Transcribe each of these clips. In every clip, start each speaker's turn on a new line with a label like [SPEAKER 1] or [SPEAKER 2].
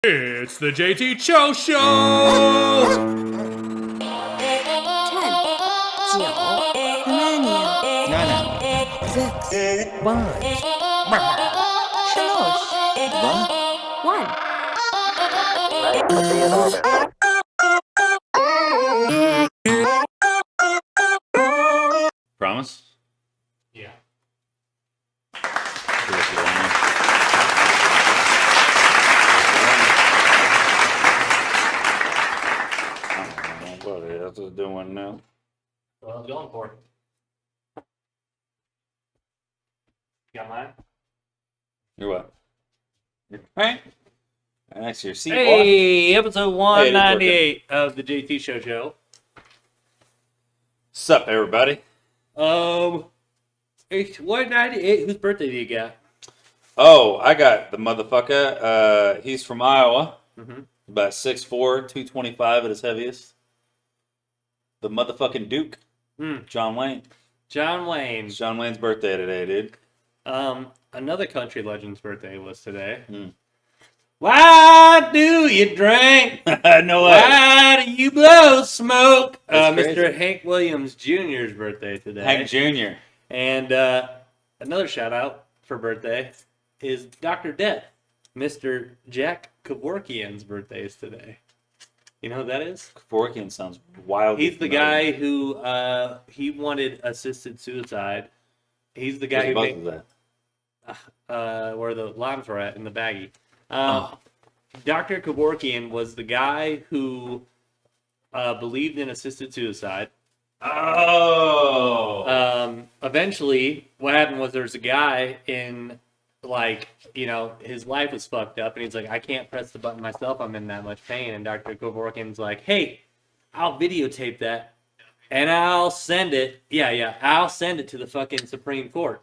[SPEAKER 1] It's the JT Cho Show!
[SPEAKER 2] 10, 9, 8, 7, 6, 5, 4, 3, 2, 1.
[SPEAKER 3] Promise?
[SPEAKER 1] Yeah.
[SPEAKER 3] Buddy, that's what I'm doing now.
[SPEAKER 1] What I was going for. You got mine?
[SPEAKER 3] You're what? Right? Next to your seat, boy.
[SPEAKER 1] Hey, episode 198 of the JT Show.
[SPEAKER 3] Sup, everybody?
[SPEAKER 1] It's 198. Whose birthday do you got?
[SPEAKER 3] Oh, I got the motherfucker. He's from Iowa.
[SPEAKER 1] Mm-hmm.
[SPEAKER 3] About 6'4", 225 at his heaviest. The motherfucking Duke. John Wayne.
[SPEAKER 1] John Wayne.
[SPEAKER 3] It's John Wayne's birthday today, dude.
[SPEAKER 1] Another country legend's birthday was today.
[SPEAKER 3] Mm.
[SPEAKER 1] Why do you drink?
[SPEAKER 3] No way.
[SPEAKER 1] Why do you blow smoke?
[SPEAKER 3] That's
[SPEAKER 1] Mr.
[SPEAKER 3] crazy.
[SPEAKER 1] Hank Williams Jr.'s birthday today.
[SPEAKER 3] Hank Jr.
[SPEAKER 1] And another shout out for birthday is Dr. Death. Mr. Jack Kevorkian's birthday is today. You know who that is?
[SPEAKER 3] Kevorkian sounds wildly
[SPEAKER 1] He's the
[SPEAKER 3] familiar.
[SPEAKER 1] guy who he wanted assisted suicide. He's the guy who
[SPEAKER 3] Where's
[SPEAKER 1] made,
[SPEAKER 3] both of
[SPEAKER 1] where the limes were at in the baggie.
[SPEAKER 3] Oh.
[SPEAKER 1] Dr. Kevorkian was the guy who believed in assisted suicide.
[SPEAKER 3] Oh.
[SPEAKER 1] Eventually, what happened was there's a guy in, his life was fucked up, and he's like, I can't press the button myself, I'm in that much pain. And Dr. Kevorkian's like, hey, I'll videotape that, and I'll send it. I'll send it to the fucking Supreme Court.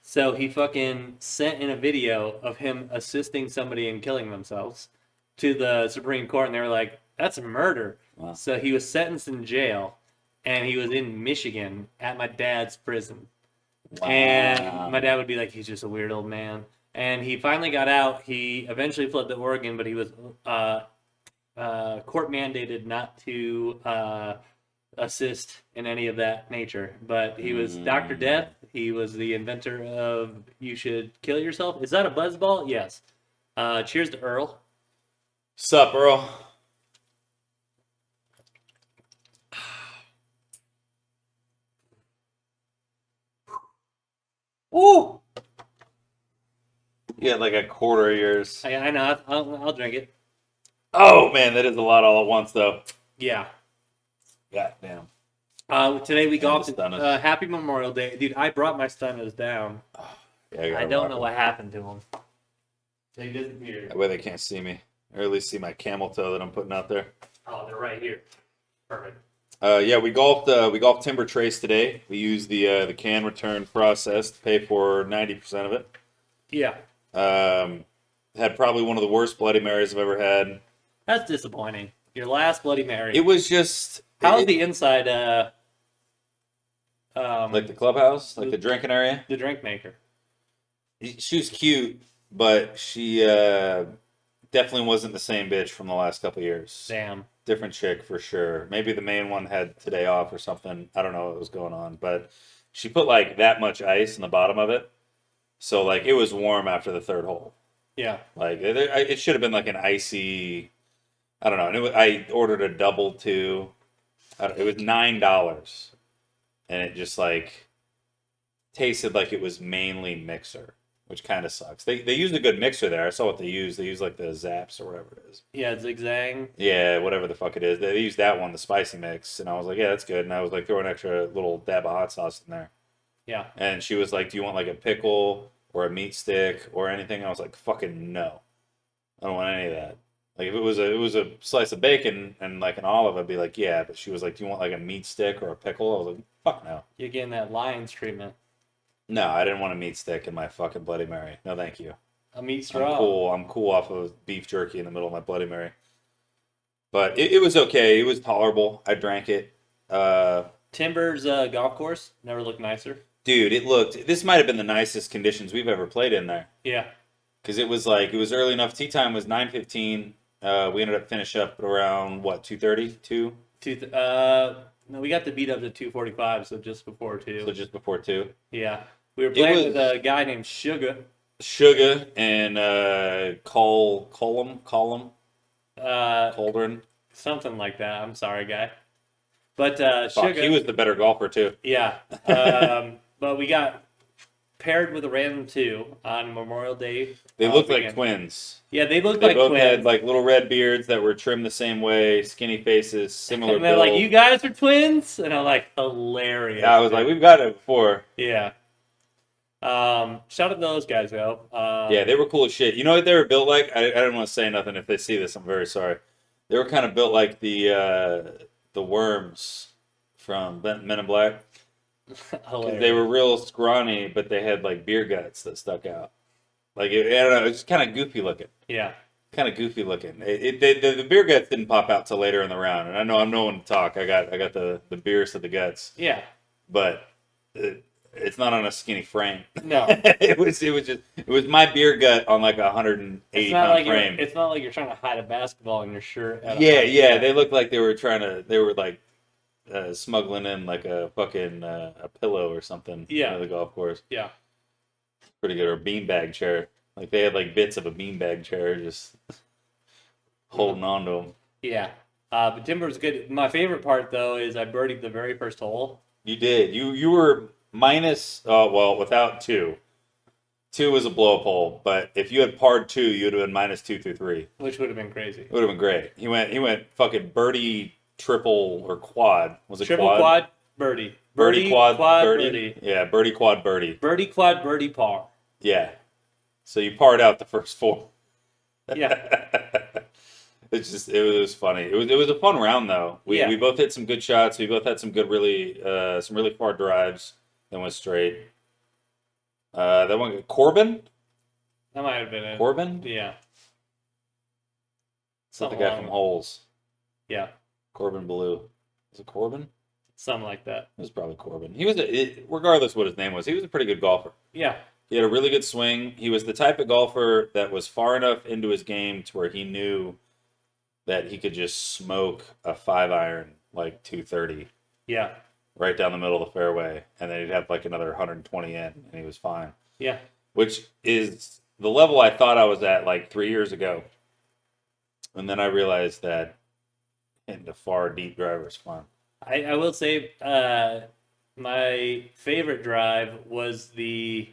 [SPEAKER 1] So he fucking sent in a video of him assisting somebody in killing themselves to the Supreme Court, and they were like, that's a murder.
[SPEAKER 3] Wow.
[SPEAKER 1] So he was sentenced in jail, and he was in Michigan at my dad's prison.
[SPEAKER 3] Wow.
[SPEAKER 1] And my dad would be like, he's just a weird old man. And he finally got out. He eventually fled to Oregon, but he was court mandated not to assist in any of that nature. But he was Dr. Death. He was the inventor of you should kill yourself. Is that a buzzball? Yes. Cheers to Earl.
[SPEAKER 3] Sup, Earl?
[SPEAKER 1] Ooh!
[SPEAKER 3] You had like a quarter of yours.
[SPEAKER 1] I know. I'll drink it.
[SPEAKER 3] Oh, man, that is a lot all at once, though.
[SPEAKER 1] Yeah.
[SPEAKER 3] God damn.
[SPEAKER 1] Today we golfed.
[SPEAKER 3] Stunners.
[SPEAKER 1] Happy Memorial Day. Dude, I brought my stunners down.
[SPEAKER 3] Yeah,
[SPEAKER 1] I don't know what happened to them. They disappeared.
[SPEAKER 3] That way they can't see me. Or at least see my camel toe that I'm putting out there.
[SPEAKER 1] Oh, they're right here. Perfect.
[SPEAKER 3] Yeah, we golfed Timber Trace today. We used the can return process to pay for 90% of it.
[SPEAKER 1] Yeah.
[SPEAKER 3] Had probably one of the worst Bloody Marys I've ever had.
[SPEAKER 1] That's disappointing. Your last Bloody Mary.
[SPEAKER 3] It was just...
[SPEAKER 1] How's the inside,
[SPEAKER 3] like the clubhouse? Like the drinking area?
[SPEAKER 1] the drink maker?
[SPEAKER 3] She was cute, but she definitely wasn't the same bitch from the last couple years.
[SPEAKER 1] Damn.
[SPEAKER 3] Different chick for sure. Maybe the main one had today off or something. I don't know what was going on, but she put like that much ice in the bottom of it, so like it was warm after the third hole.
[SPEAKER 1] Yeah.
[SPEAKER 3] Like it should have been like an icy. I don't know. And I ordered a double too. It was $9, and it just like tasted like it was mainly mixer, which kind of sucks. They used a good mixer there. I saw what they used. They used like the Zaps or whatever it is.
[SPEAKER 1] Yeah, zigzag.
[SPEAKER 3] Yeah, whatever the fuck it is. They used that one, the spicy mix, and I was like, yeah, that's good. And I was like, throw an extra little dab of hot sauce in there.
[SPEAKER 1] Yeah.
[SPEAKER 3] And she was like, do you want like a pickle or a meat stick or anything? And I was like, fucking no. I don't want any of that. Like if it was a slice of bacon and like an olive, I'd be like, yeah. But she was like, do you want like a meat stick or a pickle? I was like, fuck no.
[SPEAKER 1] You're getting that Lions treatment.
[SPEAKER 3] No, I didn't want a meat stick in my fucking Bloody Mary. No, thank you.
[SPEAKER 1] A meat straw.
[SPEAKER 3] I'm cool off of beef jerky in the middle of my Bloody Mary. But it was okay. It was tolerable. I drank it.
[SPEAKER 1] Timbers golf course never looked nicer.
[SPEAKER 3] Dude, this might have been the nicest conditions we've ever played in there.
[SPEAKER 1] Yeah.
[SPEAKER 3] Because it was early enough. Tee time was 9:15. We ended up finish up around what 2:30, 2.
[SPEAKER 1] No, we got the beat up to 2:45, so just before 2.
[SPEAKER 3] So just before 2.
[SPEAKER 1] Yeah, we were playing
[SPEAKER 3] was-
[SPEAKER 1] with a guy named Sugar.
[SPEAKER 3] Sugar and Colum, Cauldron.
[SPEAKER 1] Something like that. I'm sorry, guy. But
[SPEAKER 3] Fuck,
[SPEAKER 1] Sugar,
[SPEAKER 3] he was the better golfer too.
[SPEAKER 1] yeah. But we got paired with a random 2 on Memorial Day.
[SPEAKER 3] They looked like
[SPEAKER 1] weekend.
[SPEAKER 3] twins.
[SPEAKER 1] Yeah, they looked
[SPEAKER 3] They
[SPEAKER 1] like
[SPEAKER 3] both
[SPEAKER 1] twins.
[SPEAKER 3] had like little red beards that were trimmed the same way, skinny faces, similar
[SPEAKER 1] and they're like,
[SPEAKER 3] build.
[SPEAKER 1] "You guys are twins," and I'm like, "Hilarious."
[SPEAKER 3] Yeah, I was like, we've got it before.
[SPEAKER 1] Yeah. Shout out to those guys though.
[SPEAKER 3] Yeah, they were cool as shit. You know what they were built like? I don't want to say nothing. If they see this, I'm very sorry. They were kind of built like the worms from Men in Black. 'Cause
[SPEAKER 1] hilarious.
[SPEAKER 3] they were real scrawny, but they had like beer guts that stuck out. Like I don't know, it's kind of goofy looking.
[SPEAKER 1] Yeah.
[SPEAKER 3] Kind of goofy looking. The beer guts didn't pop out till later in the round, and I know I'm no one to talk. I got the beers to the guts,
[SPEAKER 1] Yeah.
[SPEAKER 3] but it's not on a skinny frame.
[SPEAKER 1] No.
[SPEAKER 3] it was my beer gut on like a 180
[SPEAKER 1] It's not
[SPEAKER 3] pound
[SPEAKER 1] like
[SPEAKER 3] frame.
[SPEAKER 1] it's not like you're trying to hide a basketball in your shirt.
[SPEAKER 3] Yeah. They looked like they were like smuggling in like a fucking a pillow or something.
[SPEAKER 1] Yeah.
[SPEAKER 3] To the golf course.
[SPEAKER 1] Yeah.
[SPEAKER 3] Pretty good, or a beanbag chair. Like they had like bits of a beanbag chair just holding on to them.
[SPEAKER 1] Yeah. But Timber was good. My favorite part though is I birdied the very first hole.
[SPEAKER 3] You did. You were minus. Well, without 2. 2 was a blow up hole, but if you had parred 2, you would have been -2 through 3.
[SPEAKER 1] Which would have been crazy.
[SPEAKER 3] It would have been great. He went fucking birdie, triple or quad. Was it
[SPEAKER 1] Triple quad, birdie.
[SPEAKER 3] Birdie, quad, birdie.
[SPEAKER 1] birdie.
[SPEAKER 3] Yeah, birdie, quad, birdie.
[SPEAKER 1] Birdie, quad, birdie, par.
[SPEAKER 3] Yeah. So you parred out the first 4.
[SPEAKER 1] Yeah.
[SPEAKER 3] It was funny. It was a fun round though. We both hit some good shots. We both had some really far drives that went straight. That one Corbin?
[SPEAKER 1] That might have been it.
[SPEAKER 3] Corbin?
[SPEAKER 1] Yeah.
[SPEAKER 3] It's not the guy from Holes.
[SPEAKER 1] Yeah.
[SPEAKER 3] Corbin Blue. Is it Corbin?
[SPEAKER 1] Something like that.
[SPEAKER 3] It was probably Corbin. He was regardless what his name was, he was a pretty good golfer.
[SPEAKER 1] Yeah.
[SPEAKER 3] He had a really good swing. He was the type of golfer that was far enough into his game to where he knew that he could just smoke a 5-iron like 230
[SPEAKER 1] Yeah.
[SPEAKER 3] right down the middle of the fairway, and then he'd have like another 120 in, and he was fine.
[SPEAKER 1] Yeah.
[SPEAKER 3] Which is the level I thought I was at like 3 years ago. And then I realized that hitting the far deep driver is fun.
[SPEAKER 1] I will say my favorite drive was the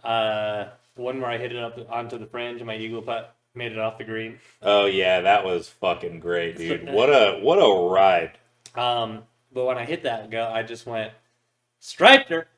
[SPEAKER 1] one where I hit it up onto the fringe and my eagle putt made it off the green.
[SPEAKER 3] Oh yeah, that was fucking great, dude. What a ride.
[SPEAKER 1] But when I hit that go, I just went striped her,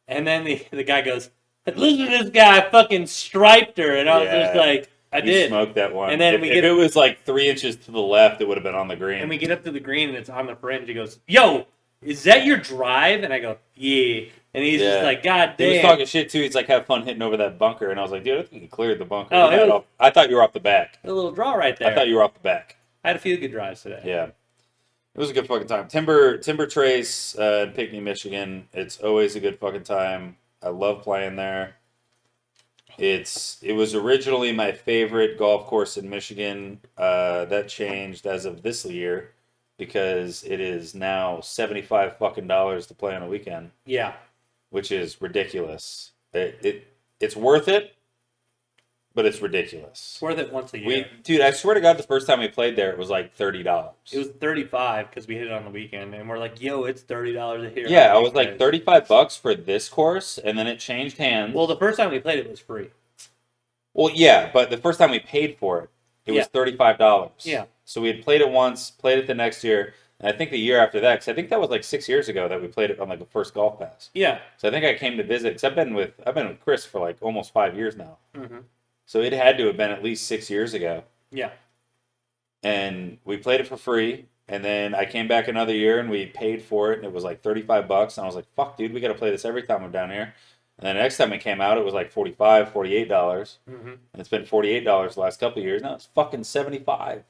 [SPEAKER 1] and then the guy goes, "Listen to this guy, fucking striped her," and I was just like, "I
[SPEAKER 3] You
[SPEAKER 1] did."
[SPEAKER 3] smoked that one.
[SPEAKER 1] And then
[SPEAKER 3] if it was like 3 inches to the left, it would have been on the green.
[SPEAKER 1] And we get up to the green, and it's on the fringe. He goes, "Yo, is that your drive?" And I go, "Yeah." And he's just like, "God damn."
[SPEAKER 3] He was talking shit too. He's like, "Have fun hitting over that bunker," and I was like, "Dude, I think you cleared the bunker."
[SPEAKER 1] Oh,
[SPEAKER 3] I thought you were off the back.
[SPEAKER 1] A little draw right there.
[SPEAKER 3] I thought you were off the back.
[SPEAKER 1] I had a few good drives today.
[SPEAKER 3] Yeah. It was a good fucking time. Timber Trace in Pinckney, Michigan. It's always a good fucking time. I love playing there. It was originally my favorite golf course in Michigan. That changed as of this year because it is now $75 fucking to play on a weekend,
[SPEAKER 1] Yeah.
[SPEAKER 3] which is ridiculous. It's worth it, but it's ridiculous.
[SPEAKER 1] It's worth it once a year.
[SPEAKER 3] Dude, I swear to God, the first time we played there, it was like $30.
[SPEAKER 1] It was 35 because we hit it on the weekend, and we're like, "Yo, it's $30 a year."
[SPEAKER 3] Yeah, I was like $35 for this course, and then it changed hands.
[SPEAKER 1] Well, the first time we played it was free.
[SPEAKER 3] Well, yeah, but the first time we paid for it, it was $35.
[SPEAKER 1] Yeah.
[SPEAKER 3] So we had played it once, played it the next year, and I think the year after that, because I think that was like 6 years ago that we played it on like the first golf pass.
[SPEAKER 1] Yeah.
[SPEAKER 3] So I think I came to visit, because I've been with Chris for like almost 5 years now.
[SPEAKER 1] Mm-hmm.
[SPEAKER 3] So it had to have been at least 6 years ago.
[SPEAKER 1] Yeah.
[SPEAKER 3] And we played it for free, and then I came back another year and we paid for it, and it was like $35, and I was like, "Fuck, dude, we got to play this every time I'm down here." And then the next time it came out, it was like $45, $48.
[SPEAKER 1] Mm-hmm.
[SPEAKER 3] And it's been $48 the last couple of years. Now it's fucking $75.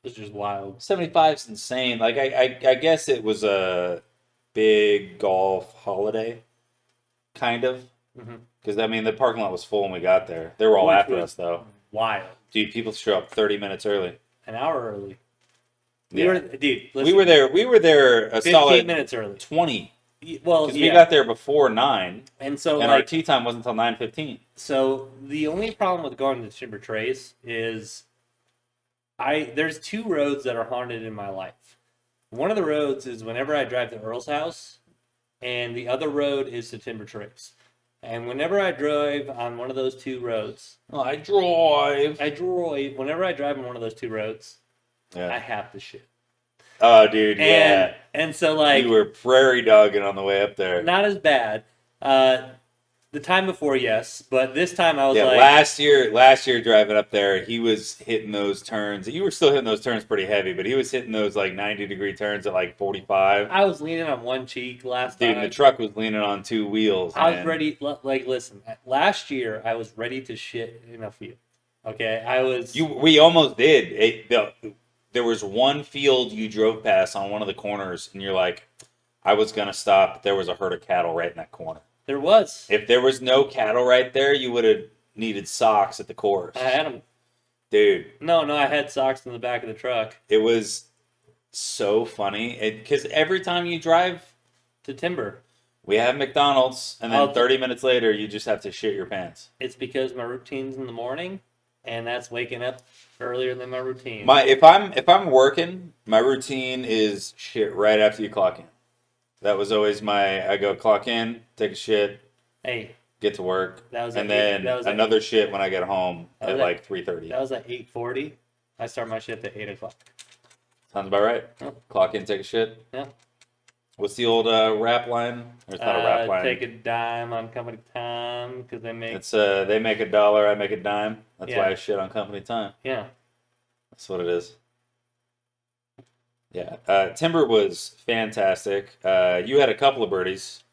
[SPEAKER 1] It's just wild.
[SPEAKER 3] 75 is insane. Like I guess it was a big golf holiday, kind of. Because, I mean, the parking lot was full when we got there. They were all
[SPEAKER 1] Which
[SPEAKER 3] after
[SPEAKER 1] was
[SPEAKER 3] us, though.
[SPEAKER 1] Wild.
[SPEAKER 3] Dude, people show up 30 minutes early.
[SPEAKER 1] An hour early.
[SPEAKER 3] Yeah.
[SPEAKER 1] Dude, listen,
[SPEAKER 3] We were there a
[SPEAKER 1] 15
[SPEAKER 3] solid
[SPEAKER 1] minutes early.
[SPEAKER 3] 20.
[SPEAKER 1] Well,
[SPEAKER 3] Because
[SPEAKER 1] yeah.
[SPEAKER 3] we got there before 9.
[SPEAKER 1] And so,
[SPEAKER 3] And our tea time wasn't until 9:15.
[SPEAKER 1] So the only problem with going to Timber Trace is there's 2 roads that are haunted in my life. One of the roads is whenever I drive to Earl's house, and the other road is to Timber Trace. And whenever I drive on one of those 2 roads, whenever I drive on one of those 2 roads,
[SPEAKER 3] Yeah.
[SPEAKER 1] I have to shit.
[SPEAKER 3] Oh, dude, yeah.
[SPEAKER 1] And so, like,
[SPEAKER 3] you were prairie dogging on the way up there.
[SPEAKER 1] not as bad. The time before, yes, but this time I was like,
[SPEAKER 3] last year driving up there, he was hitting those turns. You were still hitting those turns pretty heavy, but he was hitting those like 90-degree turns at like 45.
[SPEAKER 1] I was leaning on one cheek last
[SPEAKER 3] Dude,
[SPEAKER 1] time.
[SPEAKER 3] the truck was leaning on 2 wheels.
[SPEAKER 1] I was ready. Like, listen, last year I was ready to shit in a field. Okay, I was.
[SPEAKER 3] We almost did. There was one field you drove past on one of the corners, and you're like, I was gonna stop, but there was a herd of cattle right in that corner.
[SPEAKER 1] There was.
[SPEAKER 3] If there was no cattle right there, you would have needed socks at the course.
[SPEAKER 1] I had them.
[SPEAKER 3] Dude.
[SPEAKER 1] No, I had socks in the back of the truck.
[SPEAKER 3] It was so funny. Because every time you drive
[SPEAKER 1] to Timber,
[SPEAKER 3] we have McDonald's, and then 30 minutes later, you just have to shit your pants.
[SPEAKER 1] It's because my routine's in the morning, and that's waking up earlier than my routine.
[SPEAKER 3] If I'm working, my routine is shit right after you clock in. That was always I go clock in, take a shit, get to work, and then another shit when I get home at like 3:30.
[SPEAKER 1] That was at 8:40. I start my shift at 8 o'clock.
[SPEAKER 3] Sounds about right.
[SPEAKER 1] Yeah.
[SPEAKER 3] Clock in, take a shit.
[SPEAKER 1] Yeah.
[SPEAKER 3] What's the old rap line? Or it's not a rap line.
[SPEAKER 1] Take a dime on company time because they make.
[SPEAKER 3] It's they make $1, I make a dime. That's why I shit on company time.
[SPEAKER 1] Yeah.
[SPEAKER 3] That's what it is. Yeah, Timber was fantastic. You had a couple of birdies.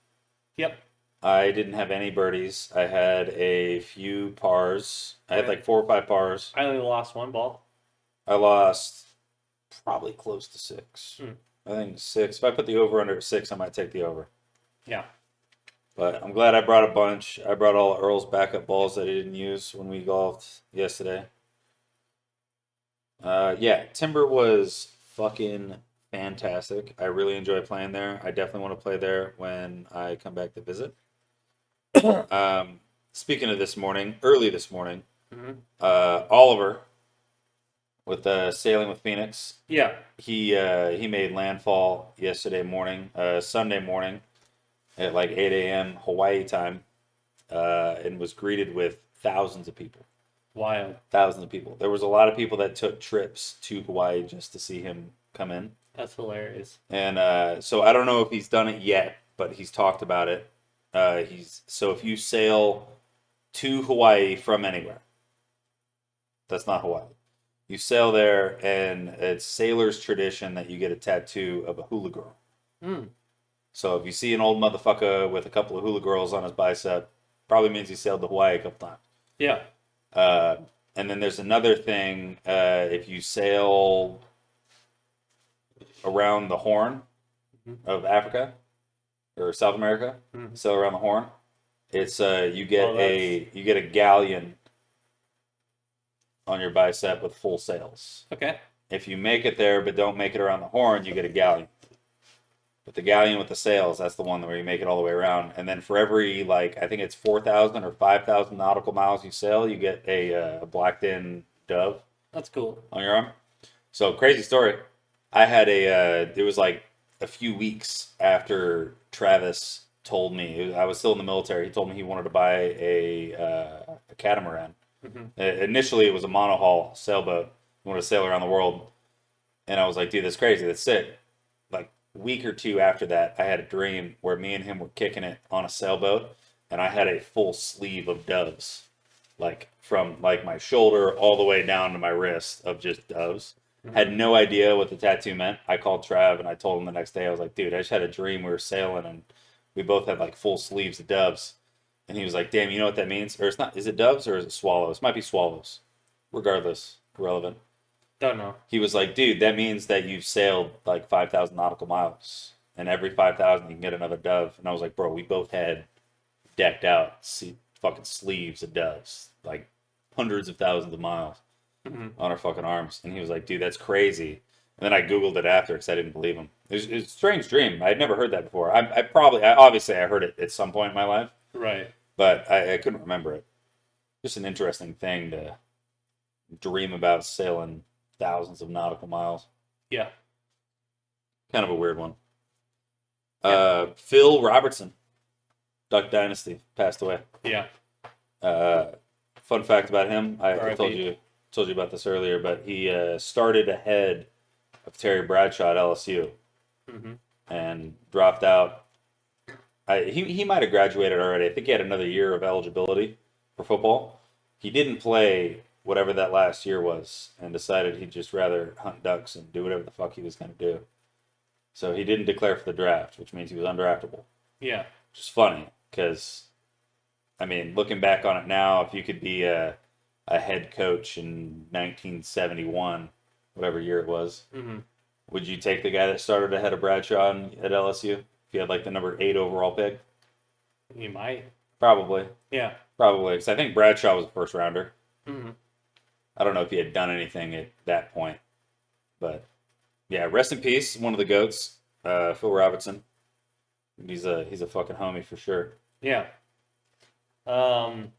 [SPEAKER 1] Yep.
[SPEAKER 3] I didn't have any birdies. I had a few pars. I had like 4 or 5 pars.
[SPEAKER 1] I only lost 1 ball.
[SPEAKER 3] I lost probably close to 6. I think 6. If I put the over under at 6, I might take the over.
[SPEAKER 1] Yeah.
[SPEAKER 3] But I'm glad I brought a bunch. I brought all Earl's backup balls that he didn't use when we golfed yesterday. Yeah, Timber was fucking fantastic. I really enjoy playing there. I definitely want to play there when I come back to visit. Speaking of early this morning, Oliver with Sailing with Phoenix.
[SPEAKER 1] Yeah.
[SPEAKER 3] He made landfall yesterday morning, Sunday morning, at like 8 a.m. Hawaii time, and was greeted with thousands of people.
[SPEAKER 1] Wild.
[SPEAKER 3] Thousands of people. There was a lot of people that took trips to Hawaii just to see him come in.
[SPEAKER 1] That's hilarious.
[SPEAKER 3] And so I don't know if he's done it yet, but he's talked about it. So if you sail to Hawaii from anywhere, that's not Hawaii. You sail there, and it's sailor's tradition that you get a tattoo of a hula girl. So if you see an old motherfucker with a couple of hula girls on his bicep, probably means he sailed to Hawaii a couple times.
[SPEAKER 1] Yeah.
[SPEAKER 3] And then there's another thing. If you sail around the Horn of Africa or South America, sail around the Horn, it's you get a galleon on your bicep with full sails.
[SPEAKER 1] Okay.
[SPEAKER 3] If you make it there but don't make it around the Horn, you get a galleon. But the galleon with the sails, that's the one where you make it all the way around. And then for every, like, I think it's 4,000 or 5,000 nautical miles you sail, you get a blacked-in dove.
[SPEAKER 1] That's cool.
[SPEAKER 3] On your arm. So, crazy story. I had it was like a few weeks after Travis told me, I was still in the military, he told me he wanted to buy a catamaran. Initially, it was a monohull sailboat. He wanted to sail around the world. And I was like, dude, that's crazy. That's sick. Like, week or 2 after that, I had a dream where me and him were kicking it on a sailboat, and I had a full sleeve of doves, like from like my shoulder all the way down to my wrist of just doves. Had no idea what the tattoo meant. I called Trav and I told him the next day, I was like, dude, I just had a dream we were sailing and we both had like full sleeves of doves. And he was like, damn, you know what that means? Or it's not, is it doves or is it swallows? It might be swallows. Regardless, irrelevant.
[SPEAKER 1] Don't know.
[SPEAKER 3] He was like, dude, that means that you've sailed like 5,000 nautical miles. And every 5,000 you can get another dove. And I was like, bro, we both had decked out, fucking sleeves of doves, like hundreds of thousands of miles on her fucking arms. And he was like, dude, that's crazy. And then I Googled it after because I didn't believe him. It was a strange dream. I had never heard that before. Obviously I heard it at some point in my life,
[SPEAKER 1] Right.
[SPEAKER 3] but I couldn't remember it. Just an interesting thing to dream about sailing thousands of nautical miles.
[SPEAKER 1] Yeah.
[SPEAKER 3] Kind of a weird one.
[SPEAKER 1] Yeah.
[SPEAKER 3] Phil Robertson, Duck Dynasty, passed away.
[SPEAKER 1] Yeah.
[SPEAKER 3] Fun fact about him, I
[SPEAKER 1] R.I.P.
[SPEAKER 3] told you about this earlier, but he started ahead of Terry Bradshaw at LSU and dropped out. He might have graduated already. I think he had another year of eligibility for football. He didn't play whatever that last year was and decided he'd just rather hunt ducks and do whatever the fuck he was going to do. So he didn't declare for the draft, which means he was undraftable.
[SPEAKER 1] Yeah.
[SPEAKER 3] Which is funny because, I mean, looking back on it now, if you could be a head coach in 1971, whatever year it was, would you take the guy that started ahead of Bradshaw at LSU if you had like the number 8 overall pick?
[SPEAKER 1] You might.
[SPEAKER 3] Probably.
[SPEAKER 1] Yeah.
[SPEAKER 3] Probably, because I think Bradshaw was a first rounder. I don't know if he had done anything at that point, but yeah, rest in peace, one of the GOATs, Phil Robertson. He's a fucking homie for sure.
[SPEAKER 1] Yeah. Have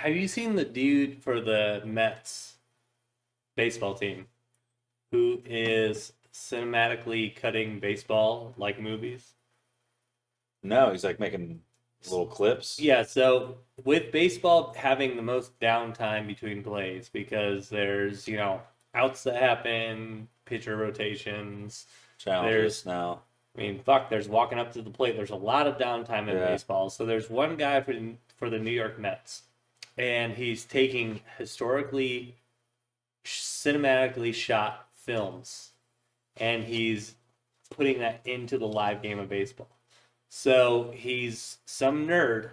[SPEAKER 1] you seen the dude for the Mets baseball team who is cinematically cutting baseball like movies?
[SPEAKER 3] No, he's like making little clips.
[SPEAKER 1] Yeah, so with baseball having the most downtime between plays because there's, outs that happen, pitcher rotations.
[SPEAKER 3] Challenges now.
[SPEAKER 1] I mean, fuck, there's walking up to the plate. There's a lot of downtime in baseball. So there's one guy for the New York Mets, and he's taking historically, cinematically shot films, and he's putting that into the live game of baseball. So he's some nerd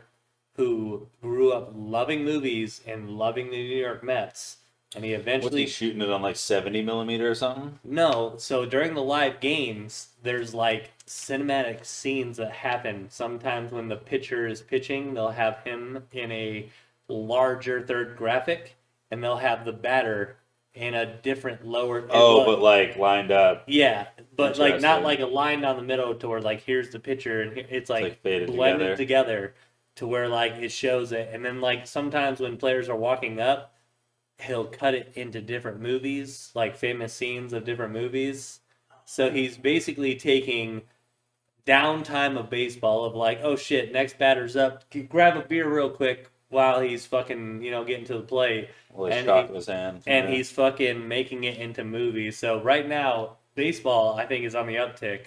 [SPEAKER 1] who grew up loving movies and loving the New York Mets, and he eventually...
[SPEAKER 3] Was he shooting it on like 70 millimeter or something?
[SPEAKER 1] No, so during the live games, there's like cinematic scenes that happen. Sometimes when the pitcher is pitching, they'll have him in a larger third graphic, and they'll have the batter in a different lower...
[SPEAKER 3] but like lined up.
[SPEAKER 1] Yeah, but like not like a line down the middle to where like here's the pitcher, and it's like blended together to where like it shows it. And then like sometimes when players are walking up, he'll cut it into different movies, like famous scenes of different movies. So he's basically taking downtime of baseball of like, oh shit, next batter's up, grab a beer real quick while he's fucking, getting to the plate.
[SPEAKER 3] Well, he's shot in his hand.
[SPEAKER 1] And he's fucking making it into movies. So right now, baseball, I think, is on the uptick.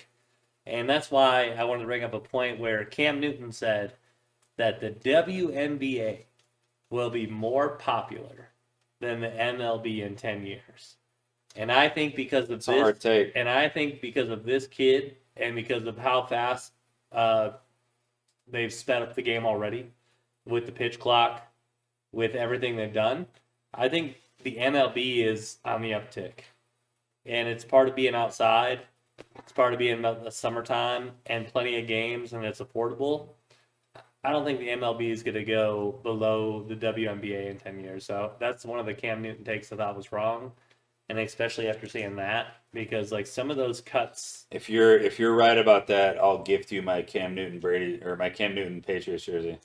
[SPEAKER 1] And that's why I wanted to bring up a point where Cam Newton said that the WNBA will be more popular than the MLB in 10 years. And I think because of this, and I think because of this kid, and because of how fast they've sped up the game already with the pitch clock, with everything they've done, I think the MLB is on the uptick. And it's part of being outside. It's part of being about the summertime and plenty of games, and it's affordable. I don't think the MLB is going to go below the WNBA in 10 years. So that's one of the Cam Newton takes that I was wrong. And especially after seeing that, because like some of those cuts.
[SPEAKER 3] If you're right about that, I'll gift you my Cam Newton Patriots jersey.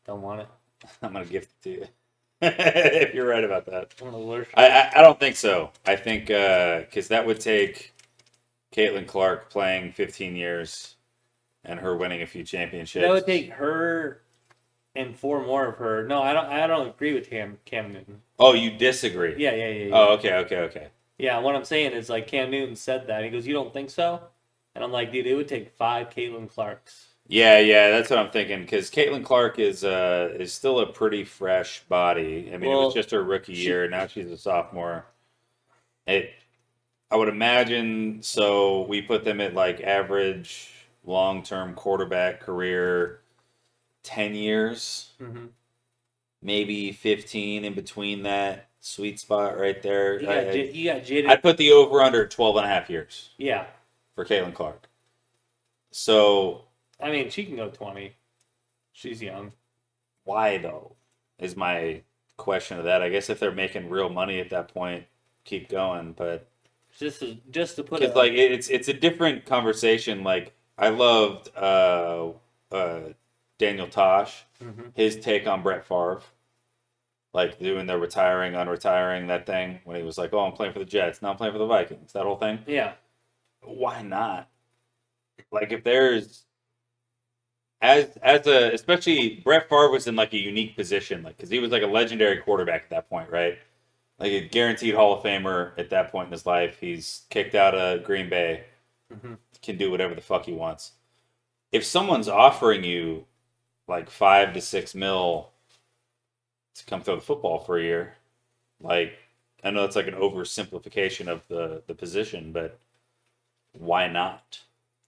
[SPEAKER 1] Don't want it.
[SPEAKER 3] I'm gonna gift it to you. If you're right about that.
[SPEAKER 1] I
[SPEAKER 3] don't think so. I think because that would take Caitlin Clark playing 15 years and her winning a few championships.
[SPEAKER 1] That would take her and 4 more of her. No, I don't agree with Cam Newton.
[SPEAKER 3] Oh, you disagree?
[SPEAKER 1] Yeah.
[SPEAKER 3] Oh, okay.
[SPEAKER 1] Yeah, what I'm saying is like Cam Newton said that. He goes, "You don't think so?" And I'm like, dude, it would take 5 Caitlin Clarks.
[SPEAKER 3] Yeah, that's what I'm thinking. Because Caitlin Clark is still a pretty fresh body. I mean, it was just her rookie year. Now she's a sophomore. I would imagine. So we put them at like average long-term quarterback career, 10 years, maybe 15 in between that sweet spot right there.
[SPEAKER 1] You got Jaden.
[SPEAKER 3] I'd put the over-under 12 and a half years.
[SPEAKER 1] Yeah.
[SPEAKER 3] For Caitlin Clark. So.
[SPEAKER 1] I mean, she can go 20. She's young.
[SPEAKER 3] Why though? Is my question of that. I guess if they're making real money at that point, keep going. But
[SPEAKER 1] Just to put
[SPEAKER 3] because
[SPEAKER 1] a
[SPEAKER 3] like it's a different conversation. Like I loved Daniel Tosh,
[SPEAKER 1] Mhm.
[SPEAKER 3] his take on Brett Favre, like doing the retiring, unretiring that thing when he was like, "Oh, I'm playing for the Jets, now I'm playing for the Vikings." That whole thing.
[SPEAKER 1] yeah.
[SPEAKER 3] Why not? Like if there's as a especially Brett Favre was in like a unique position, like because he was like a legendary quarterback at that point, right? Like a guaranteed Hall of Famer at that point in his life. He's kicked out of Green Bay,
[SPEAKER 1] Mhm.
[SPEAKER 3] can do whatever the fuck he wants. If someone's offering you like 5 to 6 mil to come throw the football for a year, like I know it's like an oversimplification of the position, but why not?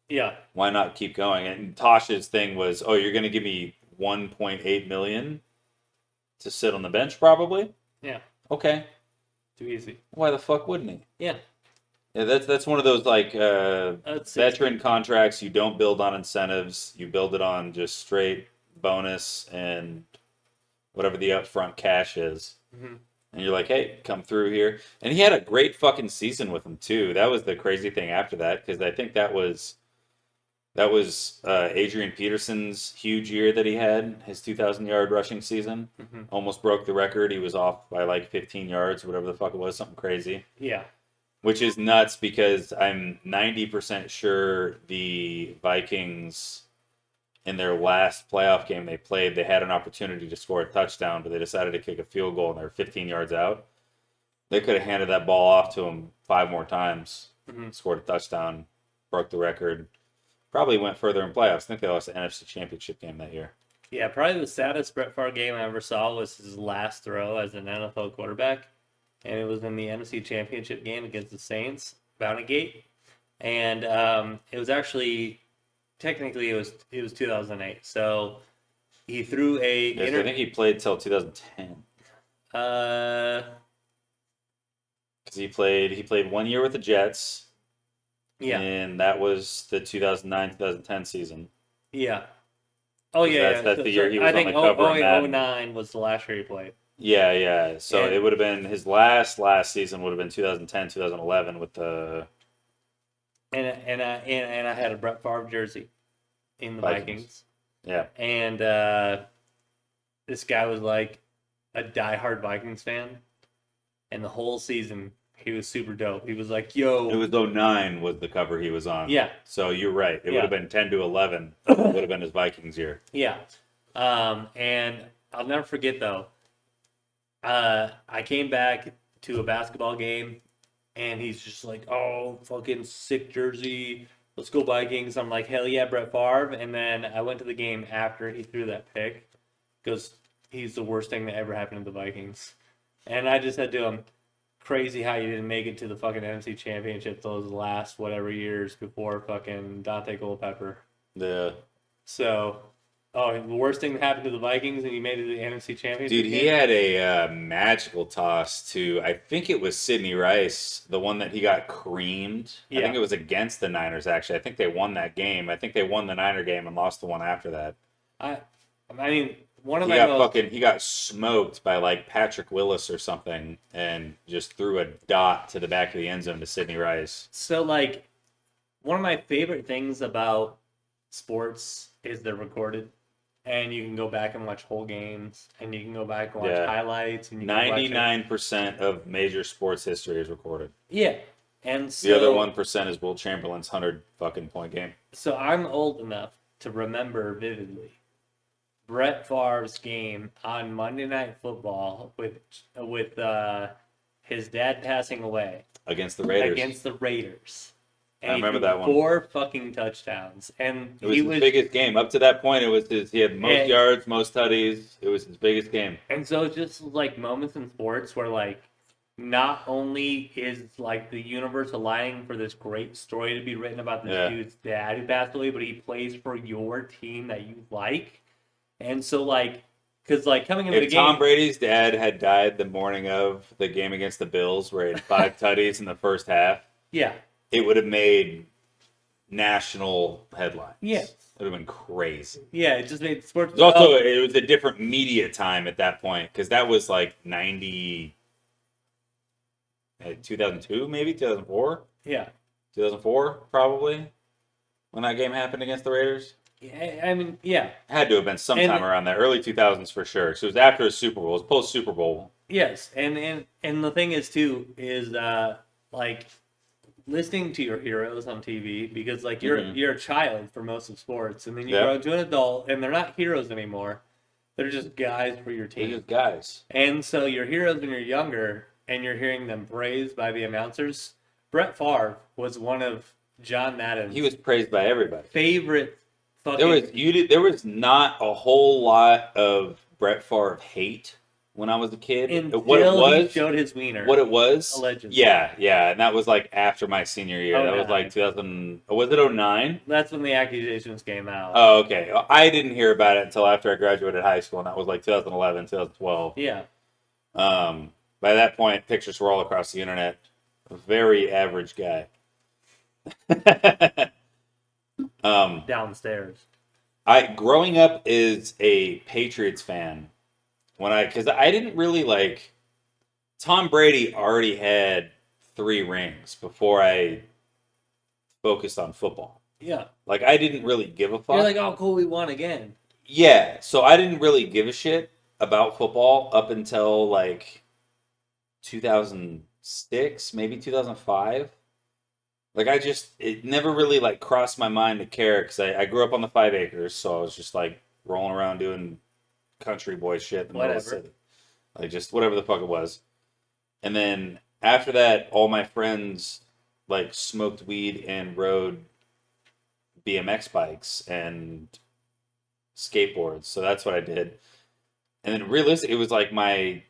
[SPEAKER 1] Yeah.
[SPEAKER 3] Why not keep going? And Tosh's thing was, oh, you're going to give me 1.8 million to sit on the bench, probably.
[SPEAKER 1] Yeah.
[SPEAKER 3] Okay,
[SPEAKER 1] Too easy.
[SPEAKER 3] why the fuck wouldn't he?
[SPEAKER 1] Yeah.
[SPEAKER 3] Yeah, that's one of those like
[SPEAKER 1] That's
[SPEAKER 3] veteran contracts. You don't build on incentives. You build it on just straight bonus and whatever the upfront cash is.
[SPEAKER 1] Mhm.
[SPEAKER 3] And you're like, hey, come through here. And he had a great fucking season with him too. That was the crazy thing after that because I think that was Adrian Peterson's huge year that he had, his 2,000-yard rushing season.
[SPEAKER 1] Mhm.
[SPEAKER 3] Almost broke the record. He was off by like 15 yards, whatever the fuck it was, something crazy.
[SPEAKER 1] Yeah.
[SPEAKER 3] Which is nuts because I'm 90% sure the Vikings, in their last playoff game they played, they had an opportunity to score a touchdown, but they decided to kick a field goal and they're 15 yards out. They could have handed that ball off to him 5 more times,
[SPEAKER 1] Mhm.
[SPEAKER 3] scored a touchdown, broke the record. Probably went further in playoffs. I think they lost the NFC Championship game that year.
[SPEAKER 1] Yeah. Probably the saddest Brett Favre game I ever saw was his last throw as an NFL quarterback, and it was in the NFC Championship game against the Saints, Bounty Gate, and it was actually technically it was 2008. So he threw a
[SPEAKER 3] Yes, I think he played till 2010
[SPEAKER 1] uh
[SPEAKER 3] because he played 1 year with the Jets,
[SPEAKER 1] yeah.
[SPEAKER 3] and that was the 2009-2010 season.
[SPEAKER 1] Yeah. Oh
[SPEAKER 3] 'Cause
[SPEAKER 1] yeah,
[SPEAKER 3] that's the year he was
[SPEAKER 1] I
[SPEAKER 3] on
[SPEAKER 1] think
[SPEAKER 3] the cover of Madden.
[SPEAKER 1] 09 was the last year he played.
[SPEAKER 3] Yeah, yeah. So
[SPEAKER 1] And
[SPEAKER 3] it would have been his last season would have been 2010, 2011 with the
[SPEAKER 1] and I had a Brett Favre jersey in the
[SPEAKER 3] Vikings.
[SPEAKER 1] Vikings.
[SPEAKER 3] Yeah.
[SPEAKER 1] And this guy was like a diehard Vikings fan, and the whole season he was super dope. He was like, "Yo,
[SPEAKER 3] It was 09 was the cover he was on.
[SPEAKER 1] yeah,
[SPEAKER 3] So you're right. It
[SPEAKER 1] Yeah.
[SPEAKER 3] would have been 10 to 11. Would have been his Vikings year.
[SPEAKER 1] yeah." And I'll never forget though. I came back to a basketball game, and he's just like, "Oh, fucking sick jersey. Let's go Vikings." I'm like, "Hell yeah, Brett Favre." And then I went to the game after he threw that pick because he's the worst thing that ever happened to the Vikings. And I just said to him, "Crazy how you didn't make it to the fucking NFC Championship those last whatever years before fucking Dante Culpepper."
[SPEAKER 3] The
[SPEAKER 1] So, oh, the worst thing that happened to the Vikings, and you made it to the NFC Championship
[SPEAKER 3] dude, he
[SPEAKER 1] game?
[SPEAKER 3] had a magical toss to I think it was Sidney Rice, the one that he got creamed. I
[SPEAKER 1] Yeah.
[SPEAKER 3] think it was against the Niners actually. I think they won that game. I think they won the Niner game and lost the one after that.
[SPEAKER 1] I mean, one of
[SPEAKER 3] He
[SPEAKER 1] my
[SPEAKER 3] got
[SPEAKER 1] most
[SPEAKER 3] he got smoked by like Patrick Willis or something and just threw a dot to the back of the end zone to Sidney Rice.
[SPEAKER 1] so like one of my favorite things about sports is they're recorded, and you can go back and watch whole games, and you can go back and watch
[SPEAKER 3] Yeah.
[SPEAKER 1] highlights, and you can watch it.
[SPEAKER 3] 99% of major sports history is recorded.
[SPEAKER 1] Yeah, and so
[SPEAKER 3] The other 1% is Will Chamberlain's 100 fucking point game.
[SPEAKER 1] So I'm old enough to remember vividly Brett Favre's game on Monday Night Football with his dad passing away
[SPEAKER 3] Against the Raiders.
[SPEAKER 1] against the Raiders. And
[SPEAKER 3] I
[SPEAKER 1] he
[SPEAKER 3] remember
[SPEAKER 1] threw
[SPEAKER 3] that one.
[SPEAKER 1] 4 fucking touchdowns, and
[SPEAKER 3] It was
[SPEAKER 1] he
[SPEAKER 3] his biggest game. Up to that point, it was he had most
[SPEAKER 1] And-
[SPEAKER 3] yards, most tutties. It was his biggest game.
[SPEAKER 1] And so it's just like moments in sports where like not only is like the universe aligning for this great story to be written about this
[SPEAKER 3] Yeah.
[SPEAKER 1] dude's dad who passed away, but he plays for your team that you like. And so like, because like coming into
[SPEAKER 3] If
[SPEAKER 1] the game,
[SPEAKER 3] Tom Brady's dad had died the morning of the game against the Bills, where he had 5 tutties in the first half,
[SPEAKER 1] yeah,
[SPEAKER 3] it would have made national headlines.
[SPEAKER 1] Yeah.
[SPEAKER 3] It would have been crazy.
[SPEAKER 1] Yeah, it just made sports.
[SPEAKER 3] It was also, it was a different media time at that point, because that was like 2002, maybe 2004.
[SPEAKER 1] Yeah.
[SPEAKER 3] 2004, probably, when that game happened against the Raiders.
[SPEAKER 1] Yeah, I mean, yeah.
[SPEAKER 3] Had to have been sometime around there, early 2000s for sure. So it was after a Super Bowl. It was post Super Bowl.
[SPEAKER 1] Yes, and the thing is too is like listening to your heroes on TV, because like you're a child for most of sports, and then you grow into an adult and they're not heroes anymore. They're just guys for your team.
[SPEAKER 3] They're just guys.
[SPEAKER 1] And so your heroes when you're younger and you're hearing them praised by the announcers. Brett Favre was one of John Madden's.
[SPEAKER 3] He was praised by everybody.
[SPEAKER 1] Favorite fucking.
[SPEAKER 3] There was not a whole lot of Brett Favre hate when I was a kid.
[SPEAKER 1] Until
[SPEAKER 3] what it was,
[SPEAKER 1] he showed his wiener.
[SPEAKER 3] What it was,
[SPEAKER 1] allegedly.
[SPEAKER 3] Yeah, and that was like after my senior year. That was like 2000. Was it 09?
[SPEAKER 1] That's when the accusations came out.
[SPEAKER 3] Oh, okay. I didn't hear about it until after I graduated high school, and that was like 2011, 2012.
[SPEAKER 1] Yeah.
[SPEAKER 3] By that point, pictures were all across the internet. A very average guy.
[SPEAKER 1] Downstairs.
[SPEAKER 3] Growing up as a Patriots fan, because I didn't really like. Tom Brady already had 3 rings before I focused on football.
[SPEAKER 1] Yeah.
[SPEAKER 3] Like, I didn't really give a fuck.
[SPEAKER 1] You're like, oh, cool, we won again.
[SPEAKER 3] Yeah, so I didn't really give a shit about football up until like 2006, maybe 2005. Like, it never really like crossed my mind to care, because I grew up on the 5 acres, so I was just like rolling around doing country boy shit in the middle of the city. Like, just whatever the fuck it was. And then after that, all my friends like smoked weed and rode BMX bikes and skateboards. So that's what I did. And then realistically, it was like my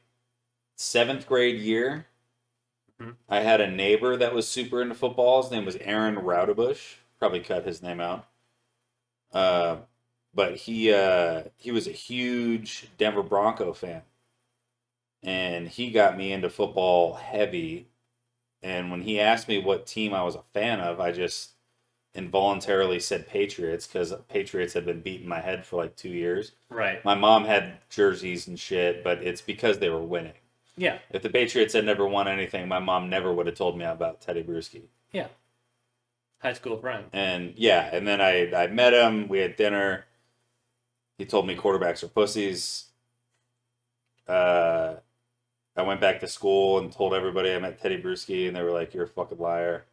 [SPEAKER 3] 7th grade year. Mm-hmm. I had a neighbor that was super into football. His name was Aaron Raudebush. Probably cut his name out. But he was a huge Denver Bronco fan. And he got me into football heavy. And when he asked me what team I was a fan of, I just involuntarily said Patriots, because Patriots had been beating my head for like 2 years.
[SPEAKER 1] Right.
[SPEAKER 3] My mom had jerseys and shit, but it's because they were winning.
[SPEAKER 1] Yeah.
[SPEAKER 3] If the Patriots had never won anything, my mom never would have told me about Teddy Bruschi.
[SPEAKER 1] Yeah. High school friend.
[SPEAKER 3] And yeah, and then I met him. We had dinner. He told me quarterbacks are pussies. I went back to school and told everybody I met Teddy Bruschi, and they were like, "You're a fucking liar."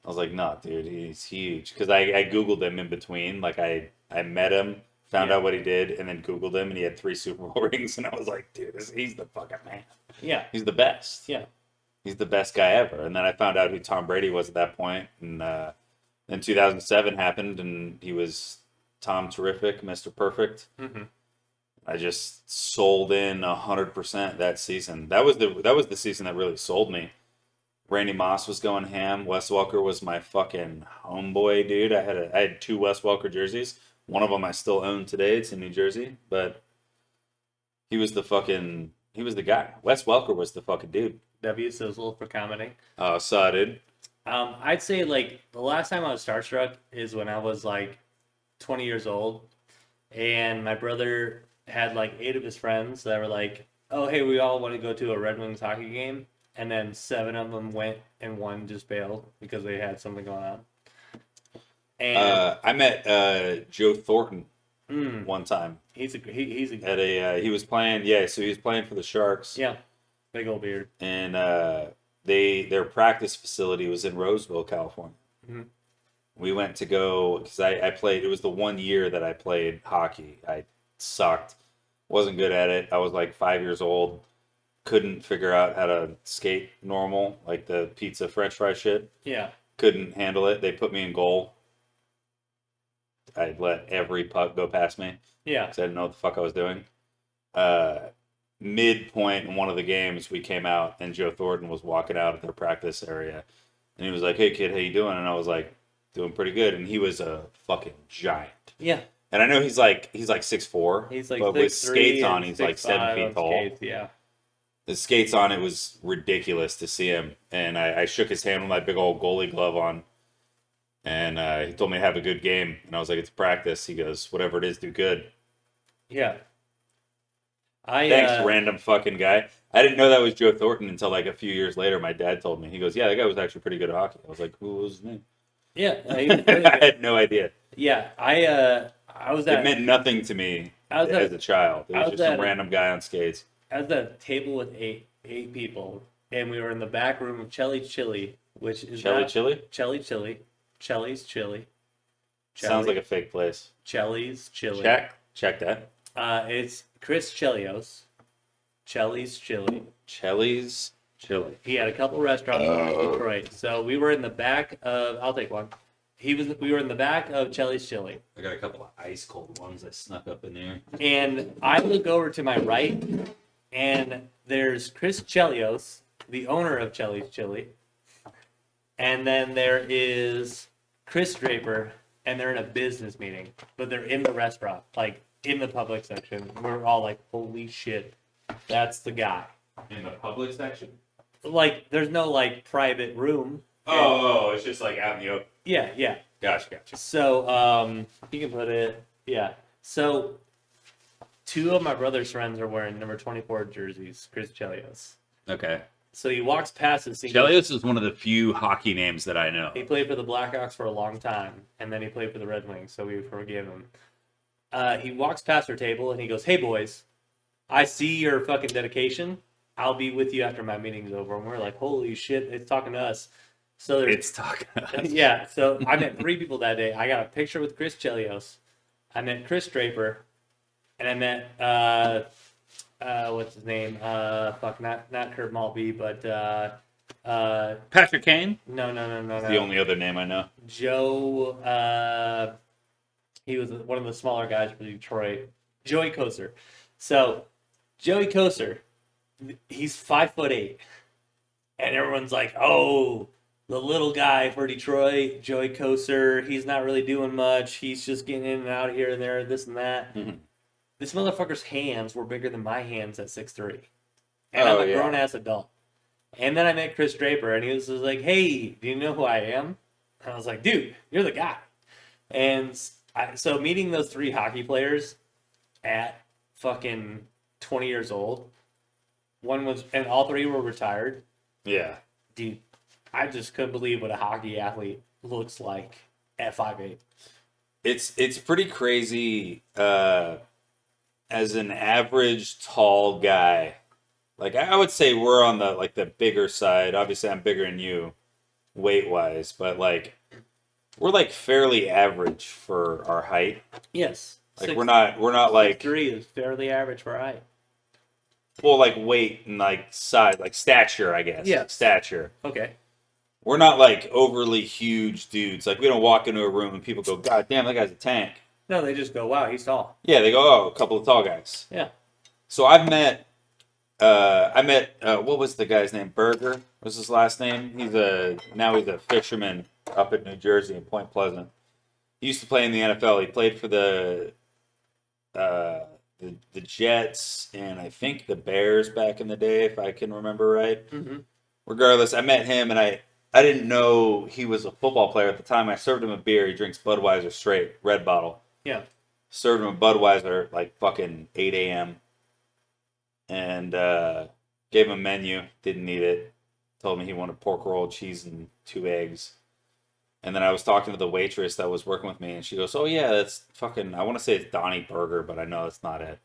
[SPEAKER 3] I was like, "No, dude, he's huge." Because I Googled him in between. Like, I met him, found out what he did, and then Googled him, and he had 3 Super Bowl rings, and I was like, "Dude, he's the fucking man."
[SPEAKER 1] Yeah.
[SPEAKER 3] He's the best.
[SPEAKER 1] Yeah.
[SPEAKER 3] He's the best guy ever. And then I found out who Tom Brady was at that point, and then 2007 happened, and he was Tom Terrific, Mr. Perfect.
[SPEAKER 1] Mm-hmm.
[SPEAKER 3] I just sold in 100% that season. That was the season that really sold me. Randy Moss was going ham. Wes Welker was my fucking homeboy, dude. I had 2 Wes Welker jerseys. One of them I still own today. It's in New Jersey, but he was the guy. Wes Welker was the fucking dude.
[SPEAKER 1] W Sizzle for comedy.
[SPEAKER 3] Oh, saw it, dude.
[SPEAKER 1] I'd say like the last time I was starstruck is when I was like 20 years old, and my brother had like 8 of his friends that were like, "Oh, hey, we all want to go to a Red Wings hockey game," and then 7 of them went and 1 just bailed because they had something going on. And
[SPEAKER 3] I met Joe Thornton one time.
[SPEAKER 1] He
[SPEAKER 3] was playing. Yeah, so he was playing for the Sharks.
[SPEAKER 1] Yeah, big old beard.
[SPEAKER 3] And their practice facility was in Roseville, California. Mm-hmm. We went to go because I played. It was the 1 year that I played hockey. I sucked, wasn't good at it. I was like 5 years old, couldn't figure out how to skate normal, like the pizza French fry shit.
[SPEAKER 1] Yeah,
[SPEAKER 3] couldn't handle it. They put me in goal. I let every puck go past me.
[SPEAKER 1] Yeah,
[SPEAKER 3] because I didn't know what the fuck I was doing. Midpoint in one of the games, we came out and Joe Thornton was walking out of their practice area, and he was like, "Hey kid, how you doing?" And I was like, "Doing pretty good." And he was a fucking giant.
[SPEAKER 1] Yeah.
[SPEAKER 3] And I know he's like 6'4".
[SPEAKER 1] He's like,
[SPEAKER 3] but with skates on, he's like 7 feet tall.
[SPEAKER 1] Skates, yeah.
[SPEAKER 3] The skates on, it was ridiculous to see him. And I shook his hand with my big old goalie glove on. And he told me to have a good game, and I was like, "It's practice." He goes, "Whatever it is, do good."
[SPEAKER 1] Yeah.
[SPEAKER 3] Thanks, random fucking guy. I didn't know that was Joe Thornton until like a few years later. My dad told me. He goes, "Yeah, that guy was actually pretty good at hockey." I was like, "Who was his name?"
[SPEAKER 1] Yeah, he was really
[SPEAKER 3] I
[SPEAKER 1] good.
[SPEAKER 3] had no idea.
[SPEAKER 1] Yeah, I was
[SPEAKER 3] It
[SPEAKER 1] at
[SPEAKER 3] meant nothing to me
[SPEAKER 1] I was
[SPEAKER 3] as
[SPEAKER 1] at
[SPEAKER 3] a child. It
[SPEAKER 1] I
[SPEAKER 3] was
[SPEAKER 1] was
[SPEAKER 3] just some
[SPEAKER 1] at
[SPEAKER 3] random guy on skates.
[SPEAKER 1] I was at a table with eight people, and we were in the back room of Chelly's Chili, which is
[SPEAKER 3] Chili
[SPEAKER 1] not
[SPEAKER 3] Chili?
[SPEAKER 1] Chelly's Chili,
[SPEAKER 3] Sounds like a fake place.
[SPEAKER 1] Chelly's Chili.
[SPEAKER 3] Check that.
[SPEAKER 1] It's Chris Chelios, Chelly's Chili.
[SPEAKER 3] Chelly's Chili.
[SPEAKER 1] He had a couple restaurants in Detroit, so we were in the back of. I'll take one. We were in the back of Chelly's Chili.
[SPEAKER 3] I got a couple of ice cold ones that snuck up in there.
[SPEAKER 1] And I look over to my right, and there's Chris Chelios, the owner of Chelly's Chili. And then there is Chris Draper, and they're in a business meeting, but they're in the restaurant, like in the public section. We're all like, holy shit, that's the guy.
[SPEAKER 3] In the public section?
[SPEAKER 1] Like, there's no like private room.
[SPEAKER 3] Oh, it's just like out in the open.
[SPEAKER 1] Yeah.
[SPEAKER 3] Gotcha.
[SPEAKER 1] So, you can put it, yeah. So, two of my brother's friends are wearing number 24 jerseys, Chris Chelios.
[SPEAKER 3] Okay.
[SPEAKER 1] So he walks past us.
[SPEAKER 3] Chelios is one of the few hockey names that I know.
[SPEAKER 1] He played for the Blackhawks for a long time, and then he played for the Red Wings, so we forgive him. He walks past our table, and he goes, "Hey, boys, I see your fucking dedication. I'll be with you after my meeting's over." And we're like, holy shit, it's talking to us. So
[SPEAKER 3] It's talking to us.
[SPEAKER 1] Yeah, so I met 3 people that day. I got a picture with Chris Chelios. I met Chris Draper, and I met what's his name? Not Kurt Maltby, but
[SPEAKER 3] Patrick Kane?
[SPEAKER 1] no.
[SPEAKER 3] The only other name I know.
[SPEAKER 1] Joe. He was one of the smaller guys for Detroit. Joey Koser. So Joey Koser, he's 5'8", and everyone's like, "Oh, the little guy for Detroit, Joey Koser. He's not really doing much. He's just getting in and out of here and there, this and that."
[SPEAKER 3] Mhm.
[SPEAKER 1] This motherfucker's hands were bigger than my hands at 6'3", and I'm a grown ass adult. And then I met Chris Draper, and he was just like, "Hey, do you know who I am?" And I was like, "Dude, you're the guy." And so meeting those 3 hockey players at fucking 20 years old, and all 3 were retired.
[SPEAKER 3] Yeah.
[SPEAKER 1] Dude, I just couldn't believe what a hockey athlete looks like at 5'8".
[SPEAKER 3] It's pretty crazy as an average tall guy. Like I would say we're on the bigger side. Obviously I'm bigger than you weight wise, but like we're like fairly average for our height.
[SPEAKER 1] Yes.
[SPEAKER 3] Like we're not like
[SPEAKER 1] 3 is fairly average for height.
[SPEAKER 3] well, like weight and like size, like stature, I guess.
[SPEAKER 1] Yeah.
[SPEAKER 3] Stature.
[SPEAKER 1] Okay.
[SPEAKER 3] We're not like overly huge dudes. Like we don't walk into a room and people go, "God damn, that guy's a tank."
[SPEAKER 1] No, they just go, "Wow, he's tall."
[SPEAKER 3] Yeah, they go, "Oh, a couple of tall guys."
[SPEAKER 1] Yeah.
[SPEAKER 3] So I met what was the guy's name? Berger was his last name. He's a fisherman up in New Jersey in Point Pleasant. He used to play in the NFL. He played for the Jets and I think the Bears back in the day, if I can remember right.
[SPEAKER 1] Mm-hmm.
[SPEAKER 3] Regardless, I met him and I didn't know he was a football player at the time. I served him a beer. He drinks Budweiser straight, red bottle.
[SPEAKER 1] Yeah.
[SPEAKER 3] Served him a Budweiser like fucking 8 a.m. And gave him a menu. Didn't need it. Told me he wanted pork roll, cheese, and 2 eggs. And then I was talking to the waitress that was working with me, and she goes, "Oh yeah, that's fucking." I want to say it's Donnie Burger, but I know that's not it.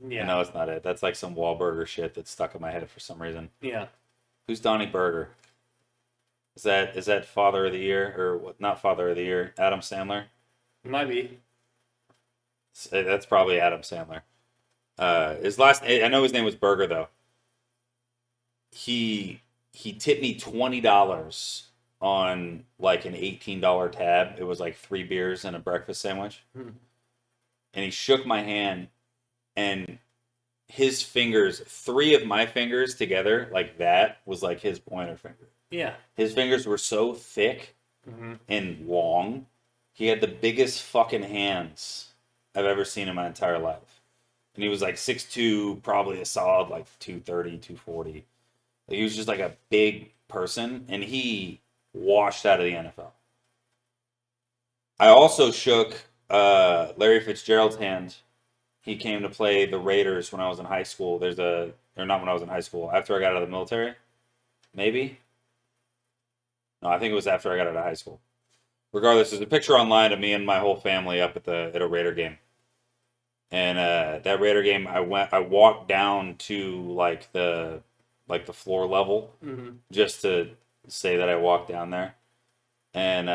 [SPEAKER 1] Yeah.
[SPEAKER 3] I know it's not it. That's like some Wahlburger shit that's stuck in my head for some reason.
[SPEAKER 1] Yeah.
[SPEAKER 3] Who's Donnie Burger? Is that Father of the Year or what? Not Father of the Year. Adam Sandler.
[SPEAKER 1] Might be.
[SPEAKER 3] That's probably Adam Sandler. His last. I know his name was Burger though. He tipped me $20 on like an $18 tab. It was like 3 beers and a breakfast sandwich.
[SPEAKER 1] Hmm.
[SPEAKER 3] And he shook my hand, and his fingers, 3 of my fingers together, like that, was like his pointer finger.
[SPEAKER 1] Yeah.
[SPEAKER 3] His fingers were so thick and long. He had the biggest fucking hands I've ever seen in my entire life. And he was like 6'2", probably a solid like 230, 240. Like, he was just like a big person, and he washed out of the NFL. I also shook Larry Fitzgerald's hand. He came to play the Raiders when I was in high school. Or not when I was in high school. After I got out of the military, maybe. No, I think it was after I got out of high school. Regardless, there's a picture online of me and my whole family up at a Raider game. And that Raider game, I walked down to like the floor level just to say that I walked down there. And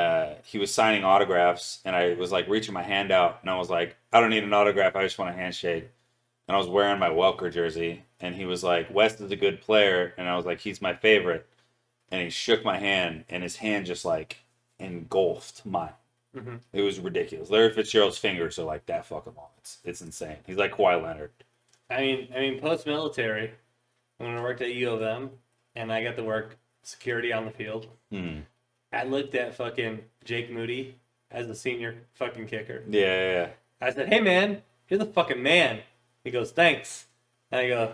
[SPEAKER 3] he was signing autographs, and I was like reaching my hand out, and I was like, I don't need an autograph, I just want a handshake. And I was wearing my Welker jersey, and he was like, West is a good player, and I was like, he's my favorite. And he shook my hand, and his hand just like engulfed mine.
[SPEAKER 1] Mm-hmm.
[SPEAKER 3] It was ridiculous. Larry Fitzgerald's fingers are like that fucking long. It's insane. He's like Kawhi Leonard.
[SPEAKER 1] I mean, post-military, when I worked at U of M, and I got to work security on the field, I looked at fucking Jake Moody as the senior fucking kicker.
[SPEAKER 3] Yeah.
[SPEAKER 1] I said, hey, man, you're the fucking man. He goes, thanks. And I go,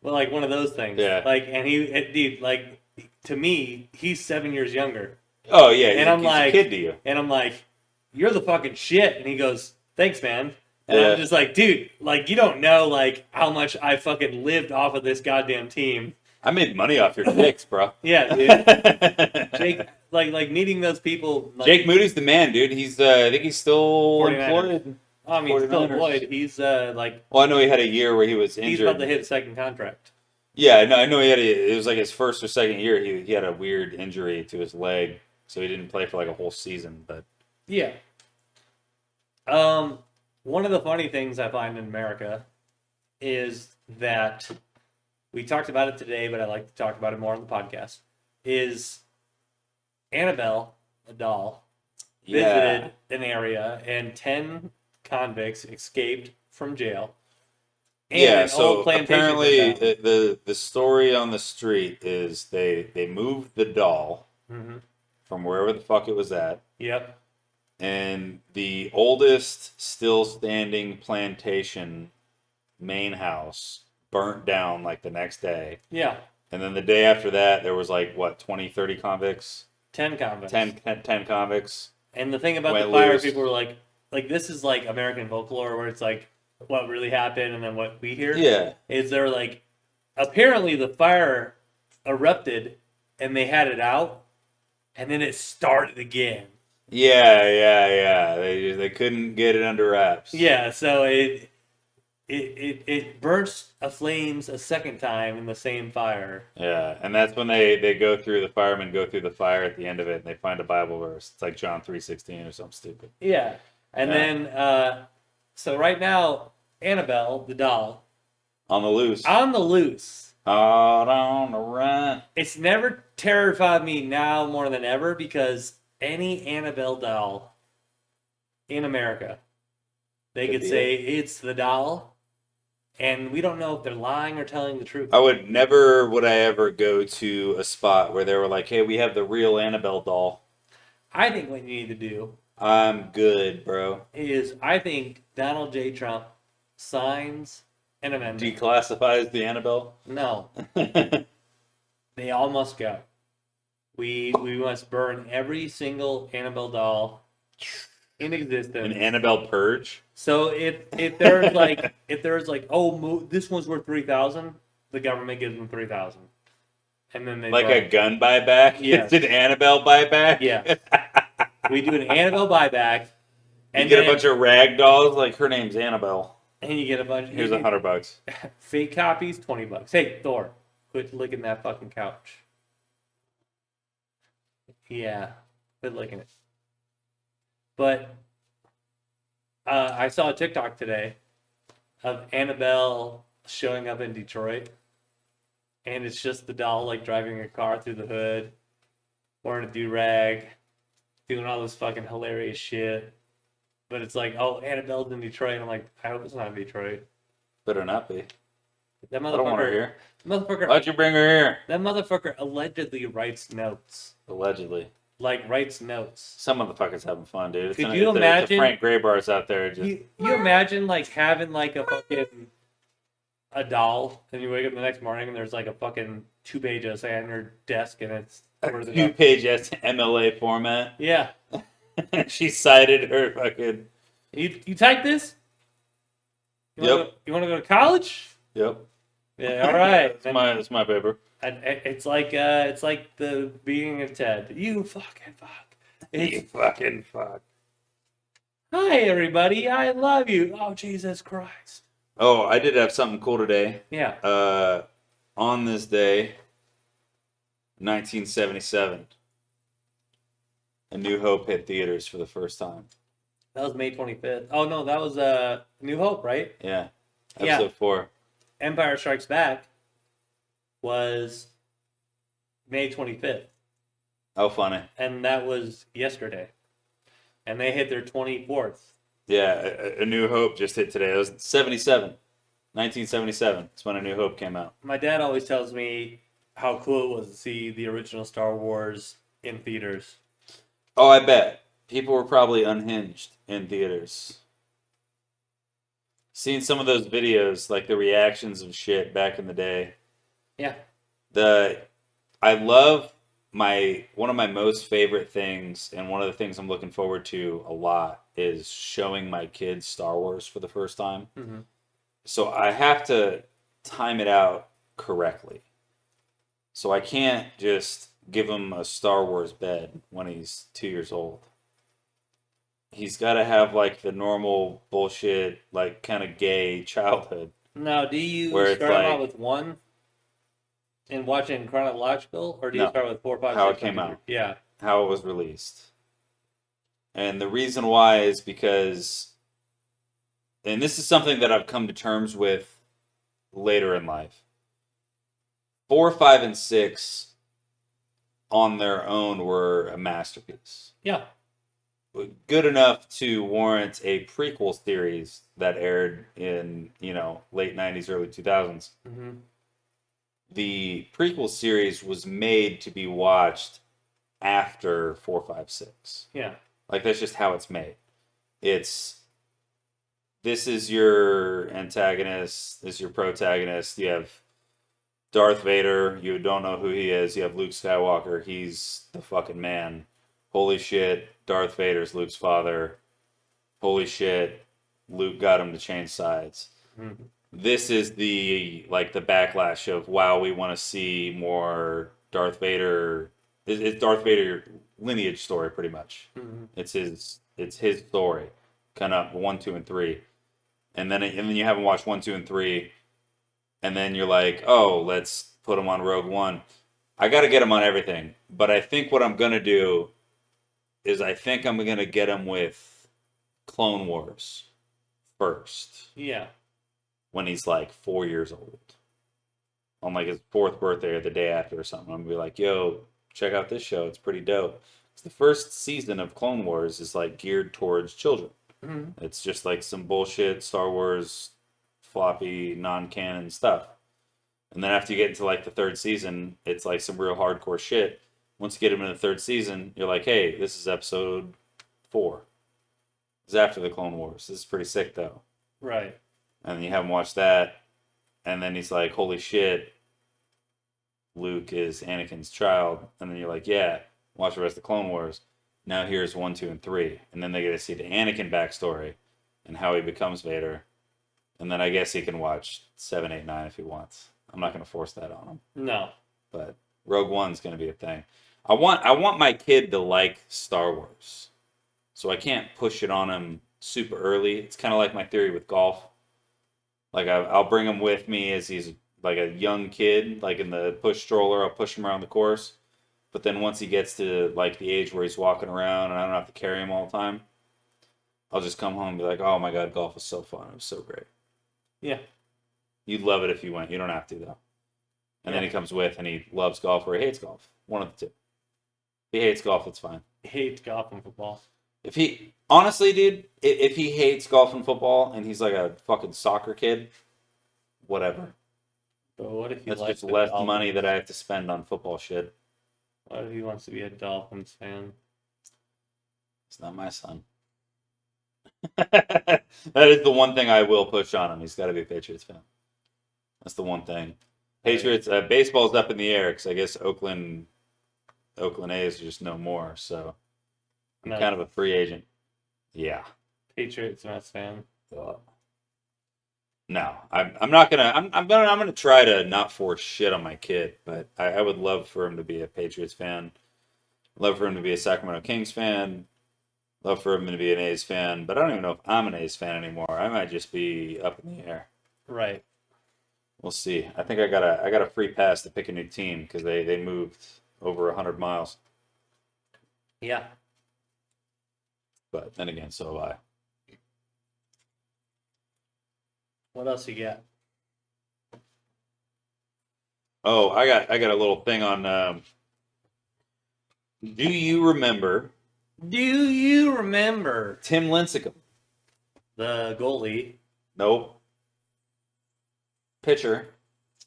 [SPEAKER 1] well, like one of those things.
[SPEAKER 3] Yeah.
[SPEAKER 1] Like, and dude, like, to me, he's 7 years younger.
[SPEAKER 3] Oh, yeah.
[SPEAKER 1] And I'm like,
[SPEAKER 3] a kid to you.
[SPEAKER 1] And I'm like, you're the fucking shit. And he goes, thanks, man. And I'm just like, dude, like, you don't know, like, how much I fucking lived off of this goddamn team.
[SPEAKER 3] I made money off your kicks, bro.
[SPEAKER 1] Yeah, dude. Jake, like meeting those people. Like,
[SPEAKER 3] Jake Moody's the man, dude. He's, I think he's still
[SPEAKER 1] 49ers.
[SPEAKER 3] employed.
[SPEAKER 1] I mean, still
[SPEAKER 3] 49ers.
[SPEAKER 1] employed. He's, like...
[SPEAKER 3] Well, I know he had a year where he was injured.
[SPEAKER 1] He's about to hit a second contract.
[SPEAKER 3] Yeah, I know it was like his first or second year. He had a weird injury to his leg, so he didn't play for like a whole season, but...
[SPEAKER 1] Yeah. One of the funny things I find in America is that... We talked about it today, but I like to talk about it more on the podcast. Is Annabelle, a doll, visited an area and 10 convicts escaped from jail. And
[SPEAKER 3] so apparently the story on the street is they moved the doll from wherever the fuck it was at.
[SPEAKER 1] Yep.
[SPEAKER 3] And the oldest still standing plantation main house burnt down like the next day. Yeah. And then the day after that, there was like, what, 20, 30 convicts?
[SPEAKER 1] 10 convicts.
[SPEAKER 3] 10 convicts.
[SPEAKER 1] And the thing about the fire, people were like, this is like American folklore where it's like what really happened and then what we hear.
[SPEAKER 3] Yeah. Is
[SPEAKER 1] they're like, apparently the fire erupted and they had it out and then it started again.
[SPEAKER 3] Yeah. They couldn't get it under wraps.
[SPEAKER 1] Yeah, so it bursts flames a second time in the same fire.
[SPEAKER 3] Yeah, and that's when the firemen go through the fire at the end of it, and they find a Bible verse. It's like John 3:16 or something stupid.
[SPEAKER 1] Yeah, and then, so right now, Annabelle, the doll.
[SPEAKER 3] On the loose.
[SPEAKER 1] Out
[SPEAKER 3] on the run.
[SPEAKER 1] It's never terrified me now more than ever because any Annabelle doll in America, they could say it's the doll. And we don't know if they're lying or telling the truth.
[SPEAKER 3] Would I ever go to a spot where they were like, hey, we have the real Annabelle doll.
[SPEAKER 1] I think what you need to do...
[SPEAKER 3] I'm good, bro.
[SPEAKER 1] ...is I think Donald J. Trump signs an amendment.
[SPEAKER 3] Declassifies the Annabelle?
[SPEAKER 1] No. They all must go. We must burn every single Annabelle doll in existence.
[SPEAKER 3] An Annabelle purge?
[SPEAKER 1] So if there's like this one's worth $3,000, the government gives them $3,000, and then they
[SPEAKER 3] a gun buyback.
[SPEAKER 1] Yes.
[SPEAKER 3] It's an Annabelle buyback.
[SPEAKER 1] Yeah, we do an Annabelle buyback, and
[SPEAKER 3] you get a bunch of rag dolls. Like her name's Annabelle,
[SPEAKER 1] and you get a bunch.
[SPEAKER 3] Here's $100.
[SPEAKER 1] Fake copies, $20. Hey Thor, quit licking that fucking couch. Yeah, quit licking it. But. I saw a TikTok today of Annabelle showing up in Detroit, and it's just the doll like driving a car through the hood, wearing a do-rag, doing all this fucking hilarious shit. But it's like, oh, Annabelle's in Detroit, and I'm like, I hope it's not in Detroit.
[SPEAKER 3] Better not be.
[SPEAKER 1] That motherfucker.
[SPEAKER 3] I don't want her here.
[SPEAKER 1] Why'd
[SPEAKER 3] you bring her here?
[SPEAKER 1] That motherfucker allegedly writes notes.
[SPEAKER 3] Allegedly.
[SPEAKER 1] Like, writes notes.
[SPEAKER 3] Some motherfuckers having fun, dude.
[SPEAKER 1] Could you imagine?
[SPEAKER 3] The Frank Gray bars out there. Just...
[SPEAKER 1] You imagine, like, having, like, a doll, and you wake up the next morning, and there's, like, a fucking 2-page essay on your desk, and it's...
[SPEAKER 3] A 2-page MLA format?
[SPEAKER 1] Yeah.
[SPEAKER 3] She cited her fucking.
[SPEAKER 1] You type this?
[SPEAKER 3] Yep.
[SPEAKER 1] You want to go to college?
[SPEAKER 3] Yep.
[SPEAKER 1] Yeah. All right.
[SPEAKER 3] It's my paper.
[SPEAKER 1] It's like the beginning of Ted. You fucking fuck.
[SPEAKER 3] You fucking fuck.
[SPEAKER 1] Hi everybody. I love you. Oh Jesus Christ.
[SPEAKER 3] Oh, I did have something cool today.
[SPEAKER 1] Yeah.
[SPEAKER 3] On this day, 1977, A New Hope hit theaters for the first time.
[SPEAKER 1] That was May 25th. Oh no, that was New Hope, right?
[SPEAKER 3] Yeah.
[SPEAKER 1] Yeah.
[SPEAKER 3] Episode 4.
[SPEAKER 1] Empire Strikes Back was May 25th.
[SPEAKER 3] Oh, funny.
[SPEAKER 1] And that was yesterday. And they hit their 24th.
[SPEAKER 3] Yeah, A New Hope just hit today. It was 77. 1977. That's when A New Hope came out.
[SPEAKER 1] My dad always tells me how cool it was to see the original Star Wars in theaters.
[SPEAKER 3] Oh, I bet. People were probably unhinged in theaters. Seeing some of those videos, like the reactions of shit back in the day.
[SPEAKER 1] Yeah.
[SPEAKER 3] I love one of my most favorite things, and one of the things I'm looking forward to a lot is showing my kids Star Wars for the first time.
[SPEAKER 1] Mm-hmm.
[SPEAKER 3] So I have to time it out correctly. So I can't just give him a Star Wars bed when he's 2 years old. He's got to have like the normal bullshit, like kind of gay childhood.
[SPEAKER 1] Now, do you
[SPEAKER 3] Where it's
[SPEAKER 1] start
[SPEAKER 3] like-
[SPEAKER 1] out with 1 and watch it in chronological, or do you
[SPEAKER 3] No.
[SPEAKER 1] start with 4, 5,
[SPEAKER 3] How
[SPEAKER 1] 6,
[SPEAKER 3] it came
[SPEAKER 1] 7,
[SPEAKER 3] out.
[SPEAKER 1] Yeah.
[SPEAKER 3] How it was released. And the reason why is because, and this is something that I've come to terms with later in life. 4, 5, and 6 on their own were a masterpiece.
[SPEAKER 1] Yeah.
[SPEAKER 3] Good enough to warrant a prequel series that aired in, late 90s, early 2000s.
[SPEAKER 1] Mm-hmm.
[SPEAKER 3] The prequel series was made to be watched after 4, 5, 6.
[SPEAKER 1] Yeah.
[SPEAKER 3] Like, that's just how it's made. This is your antagonist, this is your protagonist. You have Darth Vader, you don't know who he is. You have Luke Skywalker, he's the fucking man. Holy shit, Darth Vader's Luke's father. Holy shit, Luke got him to change sides.
[SPEAKER 1] Mm-hmm.
[SPEAKER 3] This is the backlash of, wow, we want to see more Darth Vader. It's Darth Vader lineage story, pretty much.
[SPEAKER 1] Mm-hmm.
[SPEAKER 3] It's his story, kind of 1, 2, and 3, and then you haven't watched 1, 2, and 3, and then you're like, oh, let's put him on Rogue One. I got to get him on everything, but I think what I'm gonna do is I'm gonna get him with Clone Wars first.
[SPEAKER 1] Yeah. When
[SPEAKER 3] he's like 4 years old, on like his 4th birthday or the day after or something. I'm gonna be like, yo, check out this show. It's pretty dope. The first season of Clone Wars is like geared towards children.
[SPEAKER 1] Mm-hmm.
[SPEAKER 3] It's just like some bullshit Star Wars floppy non-canon stuff. And then after you get into like the 3rd season, it's like some real hardcore shit. Once you get them in the 3rd season, you're like, hey, this is episode 4. It's after the Clone Wars. This is pretty sick though.
[SPEAKER 1] Right.
[SPEAKER 3] And then you have him watch that, and then he's like, holy shit, Luke is Anakin's child. And then you're like, yeah, watch the rest of Clone Wars. Now here's 1, 2, and 3. And then they get to see the Anakin backstory and how he becomes Vader. And then I guess he can watch 7, 8, 9 if he wants. I'm not going to force that on him.
[SPEAKER 1] No.
[SPEAKER 3] But Rogue One's going to be a thing. I want my kid to like Star Wars. So I can't push it on him super early. It's kind of like my theory with golf. Like, I'll bring him with me as he's like a young kid, like in the push stroller. I'll push him around the course. But then once he gets to like the age where he's walking around and I don't have to carry him all the time, I'll just come home and be like, oh my God, golf was so fun. It was so great.
[SPEAKER 1] Yeah.
[SPEAKER 3] You'd love it if you went. You don't have to, though. And then he comes with and he loves golf or he hates golf. One of the two. If he hates golf, it's fine.
[SPEAKER 1] Hate golf and football.
[SPEAKER 3] Honestly, dude, if he hates golf and football and he's like a fucking soccer kid, whatever.
[SPEAKER 1] But what if he
[SPEAKER 3] That's
[SPEAKER 1] likes
[SPEAKER 3] just less
[SPEAKER 1] Dolphins?
[SPEAKER 3] money that I have to spend on football shit.
[SPEAKER 1] What if he wants to be a Dolphins fan?
[SPEAKER 3] It's not my son. That is the one thing I will push on him. He's got to be a Patriots fan. That's the one thing. Patriots, baseball's up in the air because I guess Oakland A's are just no more. So I'm
[SPEAKER 1] No.
[SPEAKER 3] kind of a free agent. Yeah.
[SPEAKER 1] Patriots Mets fan.
[SPEAKER 3] No, I'm not gonna. I'm gonna try to not force shit on my kid, but I would love for him to be a Patriots fan. Love for him to be a Sacramento Kings fan. Love for him to be an A's fan. But I don't even know if I'm an A's fan anymore. I might just be up in the air.
[SPEAKER 1] Right.
[SPEAKER 3] We'll see. I think I got a free pass to pick a new team because they moved over 100 miles.
[SPEAKER 1] Yeah.
[SPEAKER 3] But then again, so have I.
[SPEAKER 1] What else you got?
[SPEAKER 3] Oh, I got a little thing on. Do you remember
[SPEAKER 1] Do you remember
[SPEAKER 3] Tim Lincecum?
[SPEAKER 1] the goalie?
[SPEAKER 3] Nope. Pitcher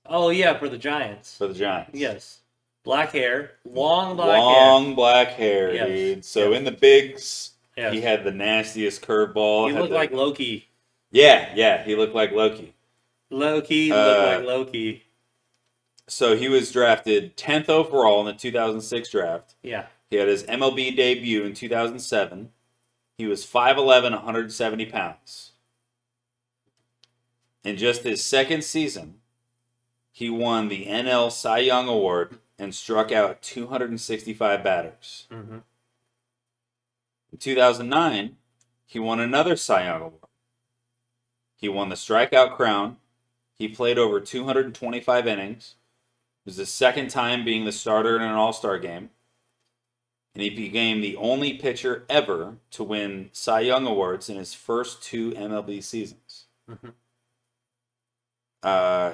[SPEAKER 1] Oh yeah, for the Giants.
[SPEAKER 3] for the Giants.
[SPEAKER 1] Yes. Black hair, long black hair.
[SPEAKER 3] Long black hair,
[SPEAKER 1] Yes.
[SPEAKER 3] dude. So
[SPEAKER 1] Yes.
[SPEAKER 3] in the bigs,
[SPEAKER 1] Yes.
[SPEAKER 3] he had the nastiest curveball.
[SPEAKER 1] He
[SPEAKER 3] had
[SPEAKER 1] looked like Loki.
[SPEAKER 3] Yeah, he looked like Loki.
[SPEAKER 1] Loki looked like Loki.
[SPEAKER 3] So he was drafted 10th overall in the 2006 draft.
[SPEAKER 1] Yeah.
[SPEAKER 3] He had his MLB debut in 2007. He was 5'11", 170 pounds. In just his second season, he won the NL Cy Young Award and struck out 265 batters.
[SPEAKER 1] Mm-hmm.
[SPEAKER 3] In 2009, he won another Cy Young Award. He won the strikeout crown. He played over 225 innings. It was his second time being the starter in an All-Star game. And he became the only pitcher ever to win Cy Young Awards in his first 2 MLB seasons.
[SPEAKER 1] Mm-hmm.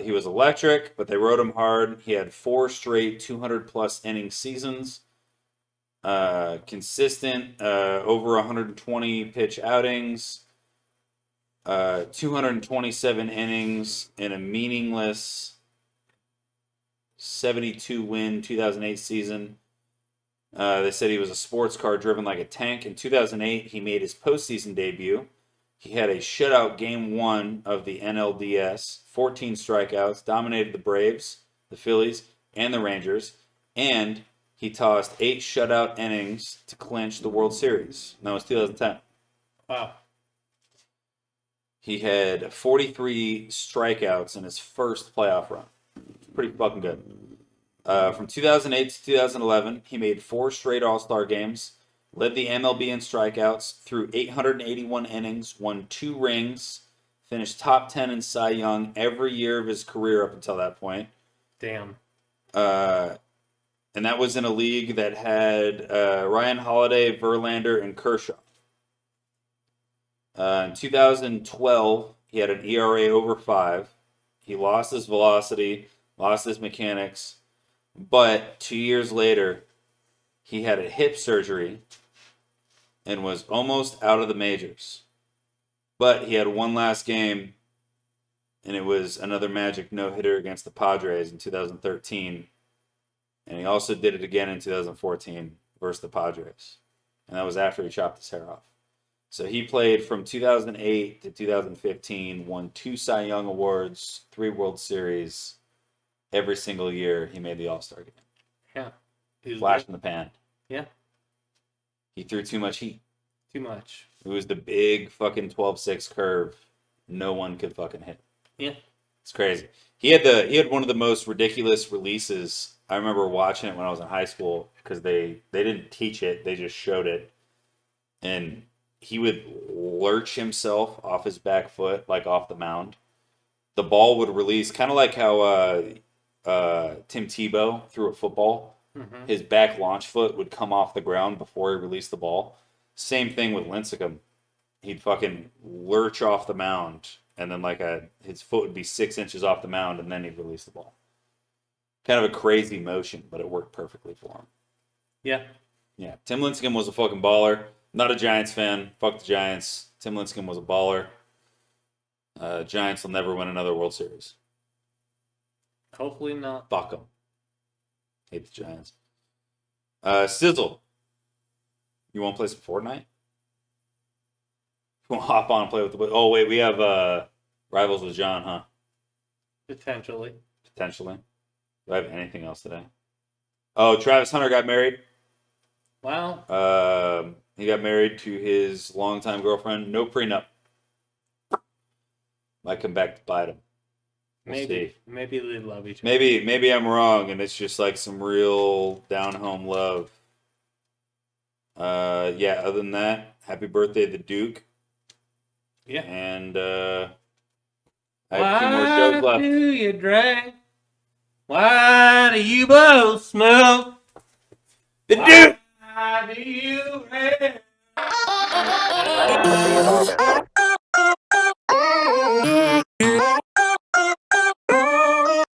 [SPEAKER 3] He was electric, but they rode him hard. He had 4 straight 200-plus inning seasons. Consistent, over 120 pitch outings. 227 innings in a meaningless 72-win 2008 season. They said he was a sports car driven like a tank. In 2008, he made his postseason debut. He had a shutout game 1 of the NLDS, 14 strikeouts, dominated the Braves, the Phillies, and the Rangers, and he tossed 8 shutout innings to clinch the World Series. And that was 2010.
[SPEAKER 1] Wow.
[SPEAKER 3] He had 43 strikeouts in his first playoff run. Pretty fucking good. From 2008 to 2011, he made 4 straight All-Star games, led the MLB in strikeouts, threw 881 innings, won 2 rings, finished top 10 in Cy Young every year of his career up until that point.
[SPEAKER 1] Damn.
[SPEAKER 3] And that was in a league that had Ryan Holiday, Verlander, and Kershaw. In 2012, he had an ERA over 5. He lost his velocity, lost his mechanics, but 2 years later, he had a hip surgery and was almost out of the majors. But he had one last game, and it was another Magic no-hitter against the Padres in 2013. And he also did it again in 2014 versus the Padres. And that was after he chopped his hair off. So he played from 2008 to 2015, won 2 Cy Young Awards, 3 World Series. Every single year he made the All-Star game.
[SPEAKER 1] Yeah.
[SPEAKER 3] Flash in the pan.
[SPEAKER 1] Yeah.
[SPEAKER 3] He threw too much heat.
[SPEAKER 1] Too much.
[SPEAKER 3] It was the big fucking 12-6 curve. No one could fucking hit.
[SPEAKER 1] Yeah.
[SPEAKER 3] It's crazy. He had one of the most ridiculous releases. I remember watching it when I was in high school because they didn't teach it, they just showed it. And he would lurch himself off his back foot, like off the mound. The ball would release, kind of like how Tim Tebow threw a football.
[SPEAKER 1] Mm-hmm.
[SPEAKER 3] His back launch foot would come off the ground before he released the ball. Same thing with Lincecum. He'd fucking lurch off the mound, and then his foot would be 6 inches off the mound, and then he'd release the ball. Kind of a crazy motion, but it worked perfectly for him.
[SPEAKER 1] Yeah.
[SPEAKER 3] Yeah, Tim Lincecum was a fucking baller. Not a Giants fan. Fuck the Giants. Tim Lincecum was a baller. Giants will never win another World Series.
[SPEAKER 1] Hopefully not.
[SPEAKER 3] Fuck them. Hate the Giants. Sizzle. You want to play some Fortnite? You want to hop on and play with the... Oh, wait, we have Rivals with John, huh?
[SPEAKER 1] Potentially.
[SPEAKER 3] Potentially. Do I have anything else today? Oh, Travis Hunter got married.
[SPEAKER 1] Wow.
[SPEAKER 3] He got married to his longtime girlfriend. No prenup. Might come back to bite him. We'll see.
[SPEAKER 1] Maybe they love each other.
[SPEAKER 3] Maybe I'm wrong, and it's just like some real down home love. Yeah. Other than that, happy birthday, the Duke.
[SPEAKER 1] Yeah.
[SPEAKER 3] And I have 2 more shows
[SPEAKER 1] Why
[SPEAKER 3] left.
[SPEAKER 1] do you drink? Why do you both smoke?
[SPEAKER 3] The Duke.
[SPEAKER 1] Why do you drink?